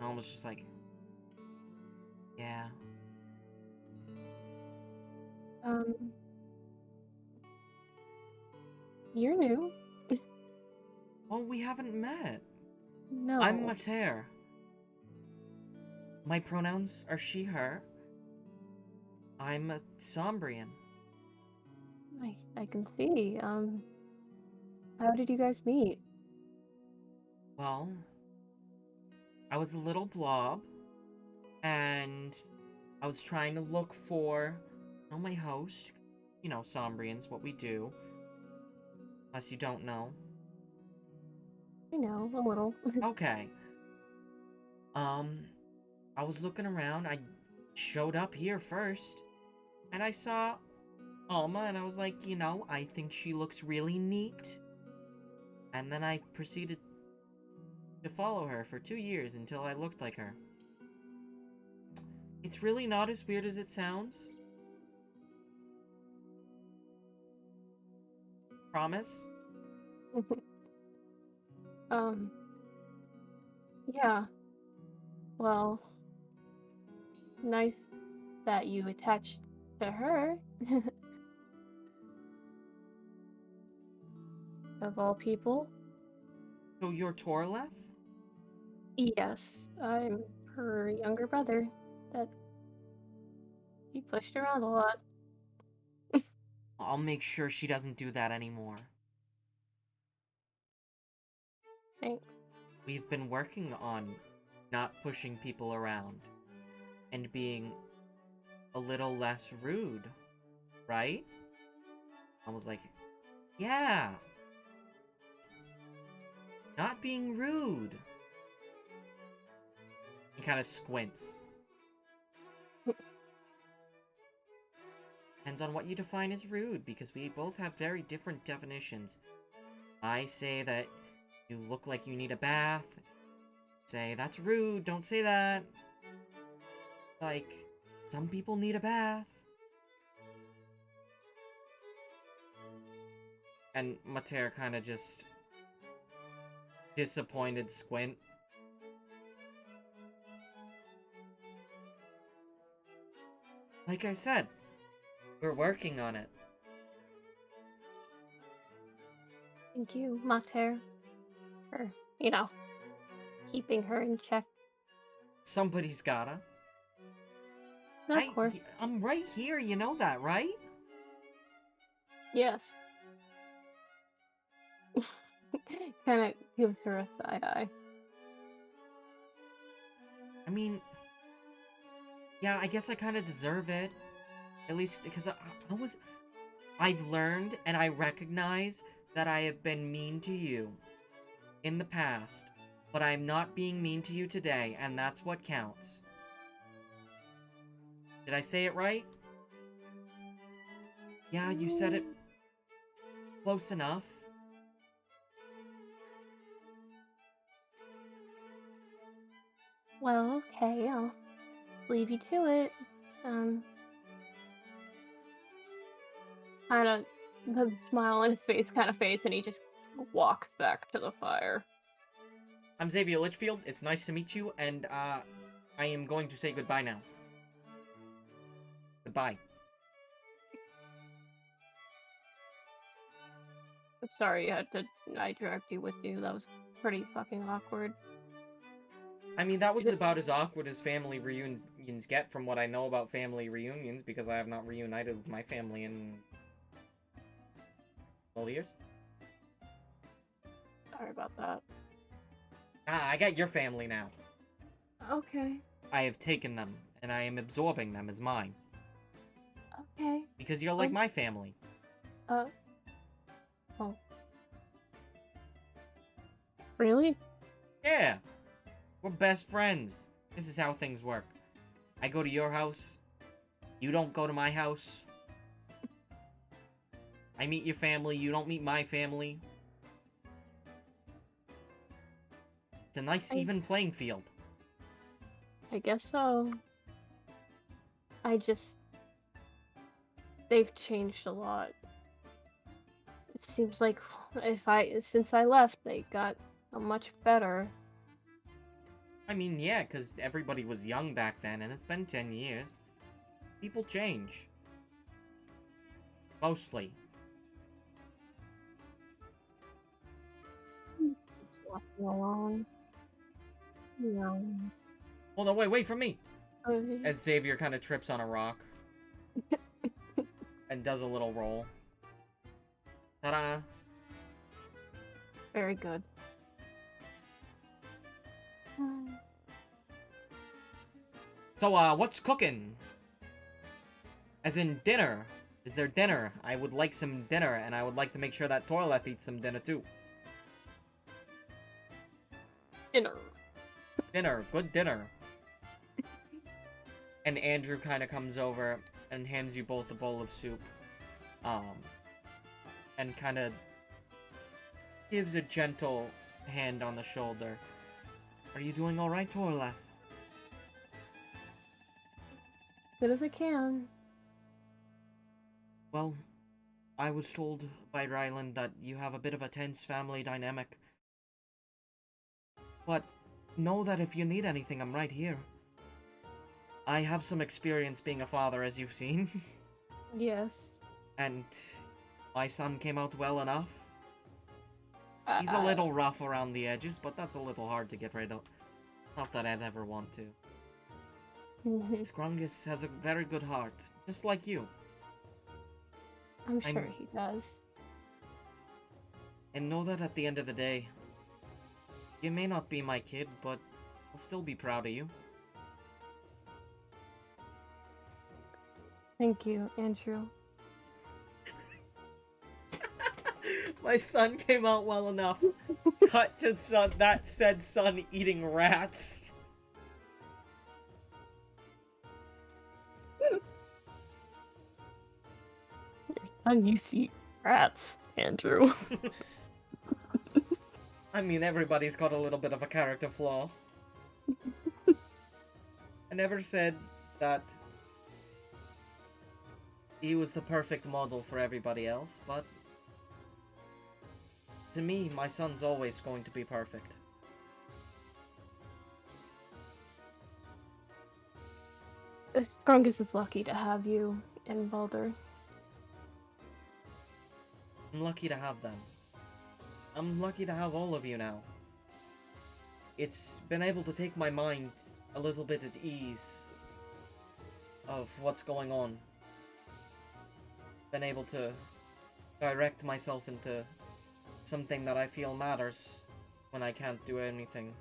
Alma's just like, yeah. You're new. Well, we haven't met. No. I'm Mater. My pronouns are she, her. I'm a Sombrian. I can see. How did you guys meet? Well, I was a little blob, and I was trying to look for, my host. You know, Sombrians, what we do. Unless you don't know. I know, a little. Okay. I was looking around. I showed up here first, and I saw Alma, and I was like, I think she looks really neat. And then I proceeded to follow her for 2 years until I looked like her. It's really not as weird as it sounds. Promise? Yeah. Well, nice that you attached to her. Of all people. So you're Torleth? Yes, I'm her younger brother. That he pushed around a lot. I'll make sure she doesn't do that anymore. Thanks. We've been working on not pushing people around and being a little less rude, right? I was like, yeah. Not being rude. He kind of squints. Depends on what you define as rude, because we both have very different definitions. I say that you look like you need a bath. Say, that's rude, don't say that. Like, some people need a bath. And Mater kind of just disappointed squint. Like I said, we're working on it. Thank you, Mater, for, keeping her in check. Somebody's gotta. Of course. I'm right here, you know that, right? Yes. Kind of gives her a side eye. I mean, yeah, I guess I kind of deserve it. At least because I've learned and I recognize that I have been mean to you in the past, but I'm not being mean to you today, and that's what counts. Did I say it right? Yeah, you said it close enough. Well, okay, I'll leave you to it. Kind of, the smile on his face kind of fades, and he just walks back to the fire. I'm Xavier Litchfield. It's nice to meet you, and I am going to say goodbye now. Goodbye. I'm sorry I dragged you with you. That was pretty fucking awkward. I mean, that was about as awkward as family reunions get from what I know about family reunions, because I have not reunited with my family in 12 years. Sorry about that. Ah, I got your family now. Okay. I have taken them, and I am absorbing them as mine. Okay. Because you're like my family. Oh. Really? Yeah. We're best friends. This is how things work. I go to your house. You don't go to my house. I meet your family. You don't meet my family. It's a nice, even playing field. I guess so. They've changed a lot. It seems like since I left, they got much better. I mean, yeah, because everybody was young back then, and it's been 10 years. People change. Mostly. Walking along. Yeah. Hold on, wait for me! Okay. As Xavier kind of trips on a rock. And does a little roll. Ta-da! Very good. So, what's cooking? As in dinner. Is there dinner? I would like some dinner, and I would like to make sure that Torleth eats some dinner, too. Dinner. Dinner. Good dinner. And Andrew kind of comes over and hands you both a bowl of soup. And kind of gives a gentle hand on the shoulder. Are you doing alright, Torleth? Good as I can. Well, I was told by Ryland that you have a bit of a tense family dynamic. But know that if you need anything, I'm right here. I have some experience being a father, as you've seen. Yes. And my son came out well enough. He's a little rough around the edges, but that's a little hard to get rid of. Not that I'd ever want to. Scrungus has a very good heart, just like you. I'm sure he does. And know that at the end of the day, you may not be my kid, but I'll still be proud of you. Thank you, Andrew. My son came out well enough. Cut to that said son eating rats. And you see rats, Andrew. I mean, everybody's got a little bit of a character flaw. I never said that he was the perfect model for everybody else, but to me, my son's always going to be perfect. Scrungus is lucky to have you and Baldur. I'm lucky to have them. I'm lucky to have all of you now. It's been able to take my mind a little bit at ease of what's going on. Been able to direct myself into something that I feel matters when I can't do anything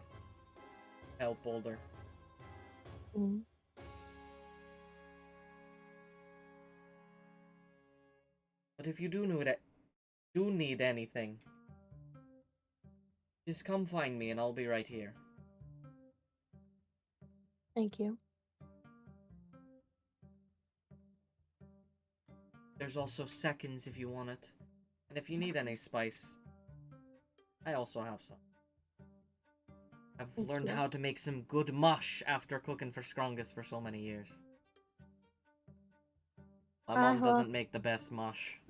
to help Boulder. Mm. But if you do need anything, Just come find me and I'll be right here. Thank you. There's also seconds if you want it. And if you need any spice, I also have some. I've Thank learned you. how to make some good mush after cooking for Strongest for so many years. My mom doesn't make the best mush.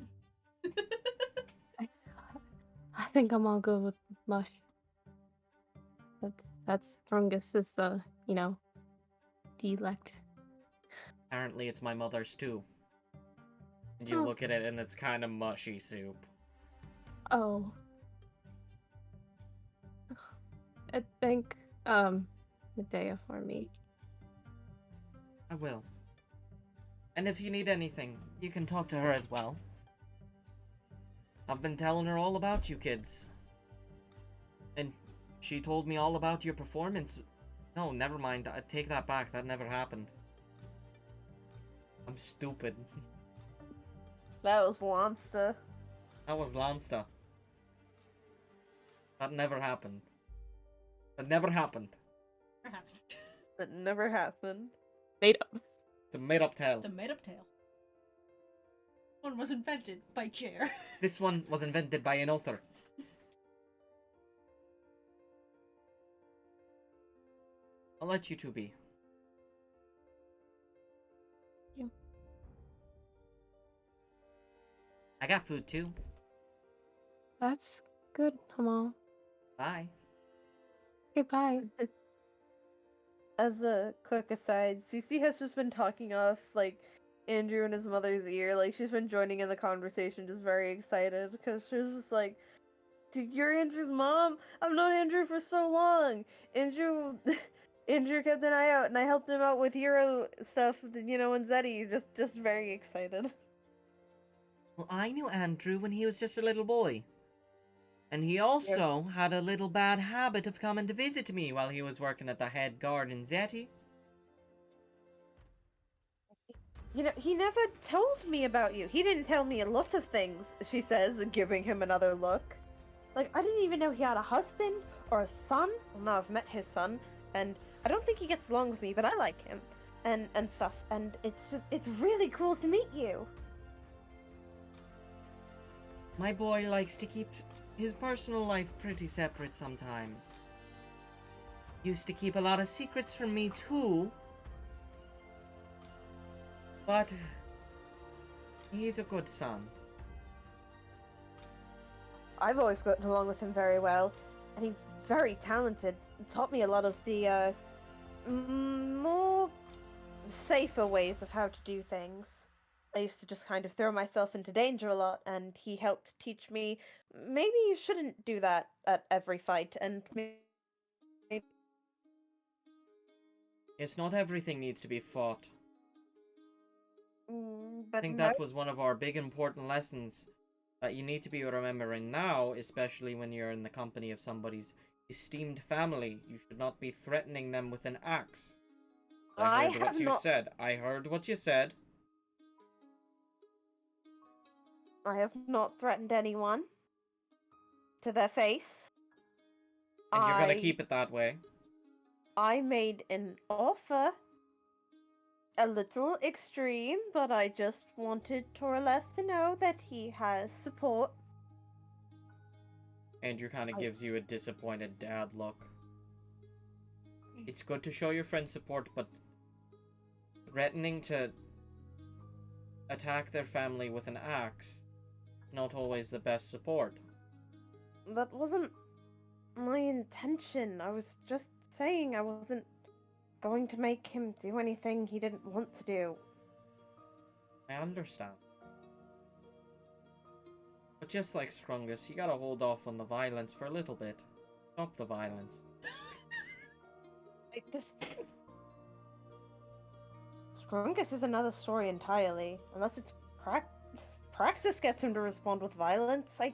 I think I'm all good with mush. That's strongest is the, elect. Apparently it's my mother's too. And you Oh. look at it and it's kind of mushy soup. Oh. I think Medea for me. I will. And if you need anything, you can talk to her as well. I've been telling her all about you kids. And she told me all about your performance. No, never mind. I take that back. That never happened. I'm stupid. That was Lansta. That was Lansta. That never happened. That never happened. That never happened. Made up. It's a made-up tale. It's a made-up tale. One was invented by Chair. This one was invented by an author. I'll let you two be. Yeah. I got food too. That's good, Hamal. Bye. Okay, bye. As a quick aside, Cece has just been talking off, like, Andrew and his mother's ear. Like, she's been joining in the conversation, just very excited, because she was just like, "Dude, you're Andrew's mom? I've known Andrew for so long! Andrew kept an eye out, and I helped him out with hero stuff, and Zeddy, just very excited." Well, I knew Andrew when he was just a little boy. And he also had a little bad habit of coming to visit me while he was working at the head guard in Zeti. He never told me about you. He didn't tell me a lot of things, she says, giving him another look. Like, I didn't even know he had a husband or a son. Well, now I've met his son, and I don't think he gets along with me, but I like him, and stuff. And it's really cool to meet you. My boy likes to keep his personal life pretty separate sometimes. Used to keep a lot of secrets from me too. But he's a good son. I've always gotten along with him very well, and he's very talented. He taught me a lot of the more safer ways of how to do things. I used to just kind of throw myself into danger a lot, and he helped teach me maybe you shouldn't do that at every fight, and maybe... Yes, not everything needs to be fought. but I think that was one of our big important lessons that you need to be remembering now, especially when you're in the company of somebody's esteemed family. You should not be threatening them with an axe. I heard what you said. I heard what you said. I have not threatened anyone to their face. And you're gonna keep it that way. I made an offer. A little extreme, but I just wanted Toraleth to know that he has support. Andrew kind of gives you a disappointed dad look. It's good to show your friends support, but threatening to attack their family with an axe is not always the best support. That wasn't my intention. I was just saying I wasn't going to make him do anything he didn't want to do. I understand. But just like Strongest, you gotta hold off on the violence for a little bit. Stop the violence. Strongest is another story entirely. Unless it's Praxis gets him to respond with violence. I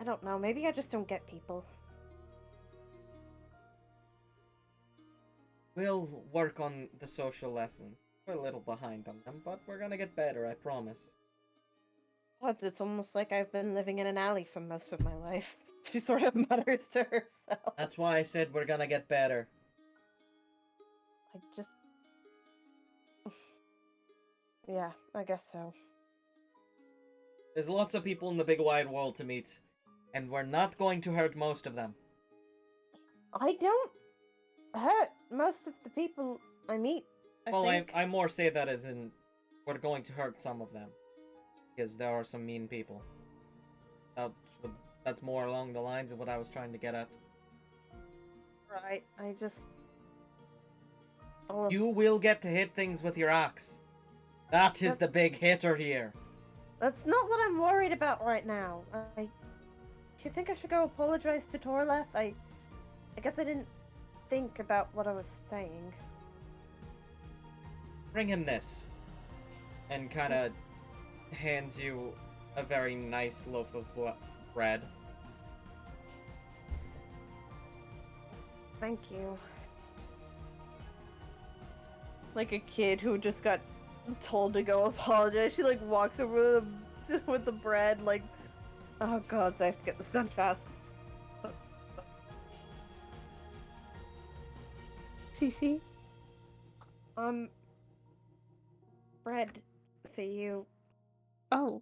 don't know. Maybe I just don't get people. We'll work on the social lessons. We're a little behind on them, but we're gonna get better, I promise. What? It's almost like I've been living in an alley for most of my life. She sort of mutters to herself. That's why I said we're gonna get better. I just... Yeah, I guess so. There's lots of people in the big wide world to meet, and we're not going to hurt most of them. I don't hurt most of the people I meet, I think. I more say that as in, we're going to hurt some of them. Because there are some mean people. That's more along the lines of what I was trying to get at. Right, I just... You will get to hit things with your axe. That is the big hitter here. That's not what I'm worried about right now. Do you think I should go apologize to Torleth? I guess I didn't think about what I was saying. Bring him this. And kind of hands you a very nice loaf of bread. Thank you. Like a kid who just got told to go apologize. She like walks over with the bread like, oh god, I have to get this done fast. CC? Bread for you. Oh.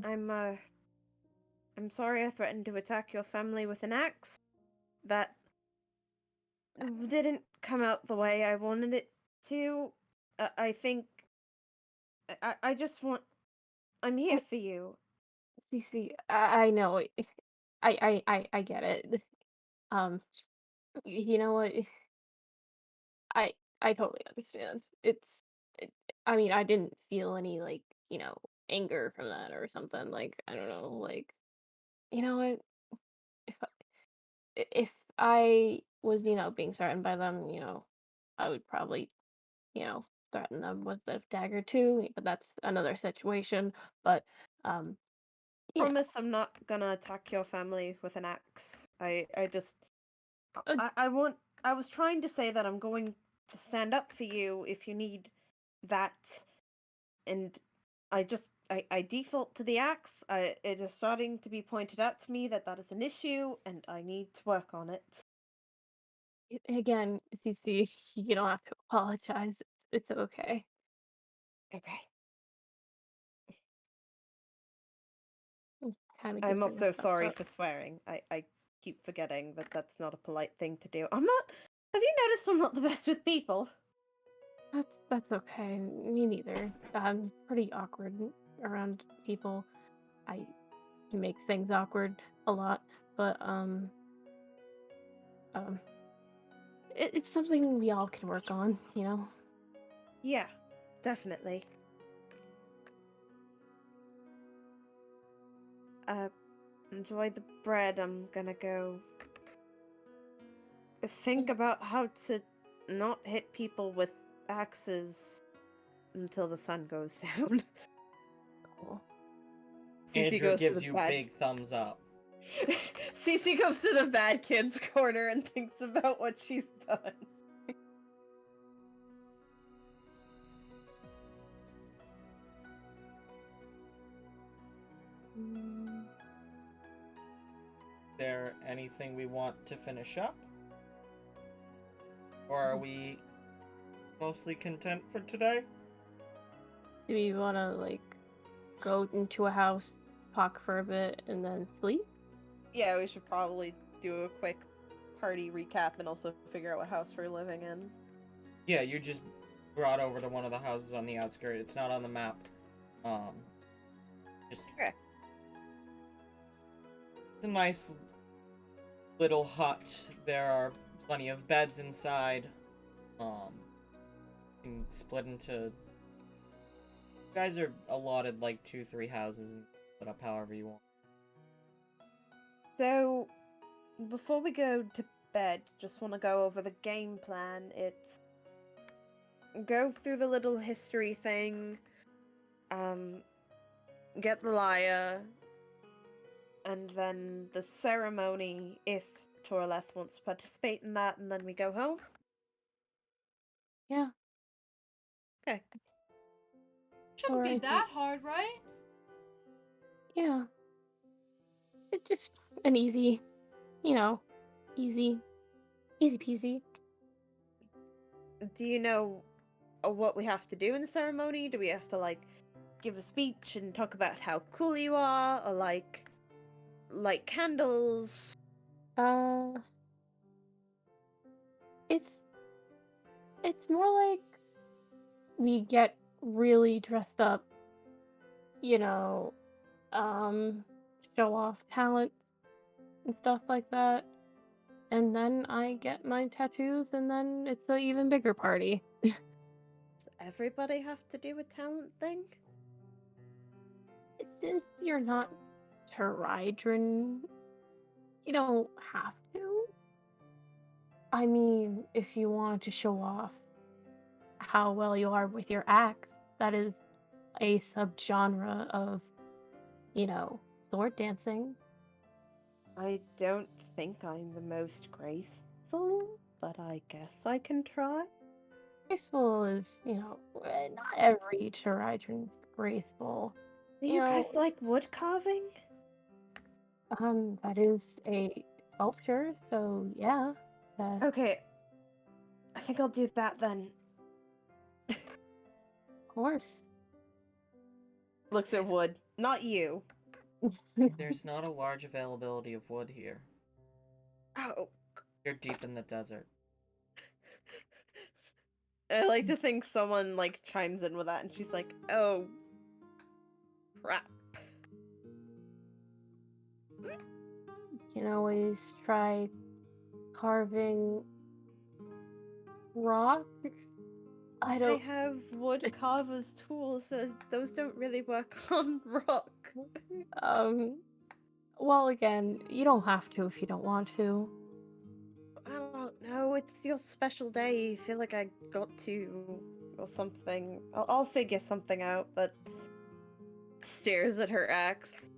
I'm sorry I threatened to attack your family with an axe. That didn't come out the way I wanted it to. I think I just want... I'm here for you. CC, I know. I get it. You know what? I I totally understand. I mean, I didn't feel any like, anger from that or something. Like, I don't know, like, you know what? If if I was, being threatened by them, I would probably, you know, threaten them with a dagger too, but that's another situation. But um, Promise I'm not gonna attack your family with an axe. I just... Uh, I was trying to say that I'm going to stand up for you if you need that, and I default to the axe. It is starting to be pointed out to me that that is an issue, and I need to work on it. again, CC, you don't have to apologize. It's okay. Okay. Kind of I'm gives her a also thumbs sorry up. for swearing. I keep forgetting that that's not a polite thing to do. I'm not... Have you noticed I'm not the best with people? That's okay. Me neither. I'm pretty awkward around people. I make things awkward a lot, but um, it's something we all can work on, you know. Yeah, definitely. Enjoy the bread. I'm gonna go think about how to not hit people with axes until the sun goes down. Cool. Cece Andrew goes to gives the you bad... big thumbs up. Cece goes to the bad kid's corner and thinks about what she's done. Is there anything we want to finish up? Or are we mostly content for today? Do we want to like go into a house, talk for a bit, and then sleep? Yeah, we should probably do a quick party recap and also figure out what house we're living in. Yeah, you just brought over to one of the houses on the outskirts. It's not on the map. Just Okay. It's a nice little hut. There are plenty of beds inside. You can split into... You guys are allotted like 2-3 houses and split up however you want. So, before we go to bed, just want to go over the game plan. It's go through the little history thing, get the lyre, and then the ceremony if Torleth wants to participate in that, and then we go home. Yeah. Okay. Shouldn't be Alright, that hard, right? Yeah. It just an easy, you know, easy peasy. Do you know what we have to do in the ceremony? Do we have to like give a speech and talk about how cool you are, or like light candles? It's more like we get really dressed up, you know, show off talent and stuff like that. And then I get my tattoos, and then it's an even bigger party. Does everybody have to do a talent thing? Since you're not Tridron, you don't have to. I mean, if you want to show off how well you are with your axe, that is a subgenre of, sword dancing. I don't think I'm the most graceful, but I guess I can try. Graceful is, not every Tridron's graceful. Do you guys like wood carving? That is a sculpture, so yeah. Okay. I think I'll do that then. Of course. Looks at wood. Not you. There's not a large availability of wood here. Oh. You're deep in the desert. I like to think someone like chimes in with that and she's like, oh crap. You can always try carving rock. I have wood carver's tools, so those don't really work on rock. Well, again, you don't have to if you don't want to. I don't know, it's your special day. I feel like I got to, or something. I'll figure something out. That stares at her axe.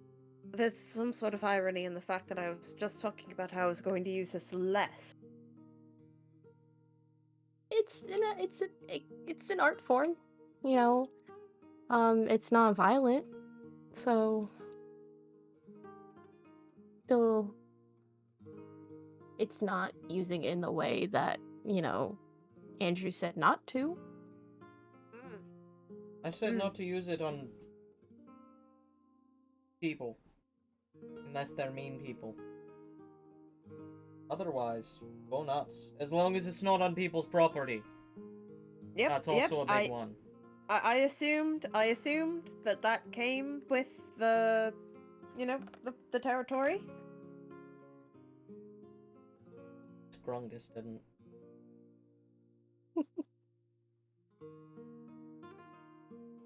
There's some sort of irony in the fact that I was just talking about how I was going to use this less. It's an art form, it's not violent, so still it's not using it in the way that, Andrew said not to. I said not to use it on people. Unless they're mean people. Otherwise, go nuts. As long as it's not on people's property. Yep, That's also a big one. I assumed that came with the, the territory. Grungus didn't.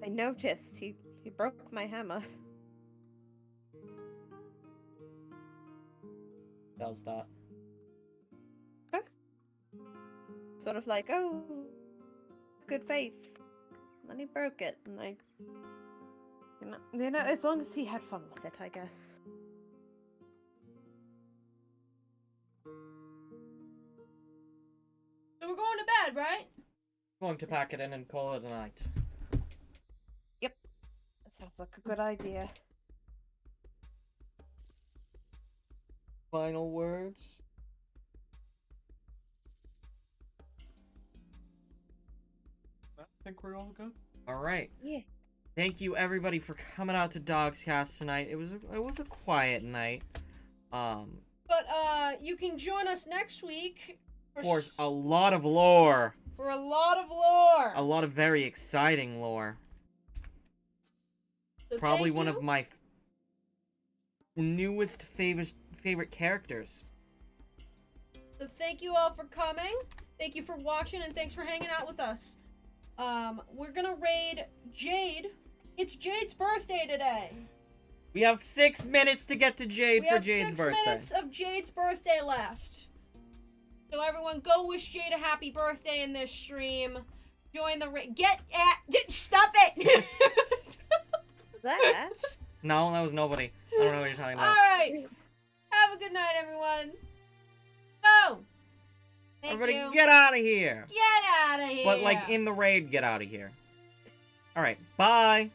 I noticed he broke my hammer. Does that. Sort of like, oh, good faith. And he broke it, and I, as long as he had fun with it, I guess. So we're going to bed, right? Going to pack it in and call it a night. Yep. That sounds like a good idea. Final words? I think we're all good. Alright. Yeah. Thank you everybody for coming out to DoGsCast tonight. It was a quiet night. But you can join us next week For a lot of lore. For a lot of lore. A lot of very exciting lore. So Probably thank one you. of my newest favorite characters. So thank you all for coming. Thank you for watching, and thanks for hanging out with us. We're gonna raid Jade. It's Jade's birthday today. We have 6 minutes to get to Jade for Jade's birthday. 6 minutes of Jade's birthday left. So everyone, go wish Jade a happy birthday in this stream. Join the raid. Stop it! Is that Ash? No, that was nobody. I don't know what you're talking about. Alright. Have a good night, everyone. Go! Thank Everybody you. get out of here. Get out of here. But like in the raid, get out of here. Alright, bye.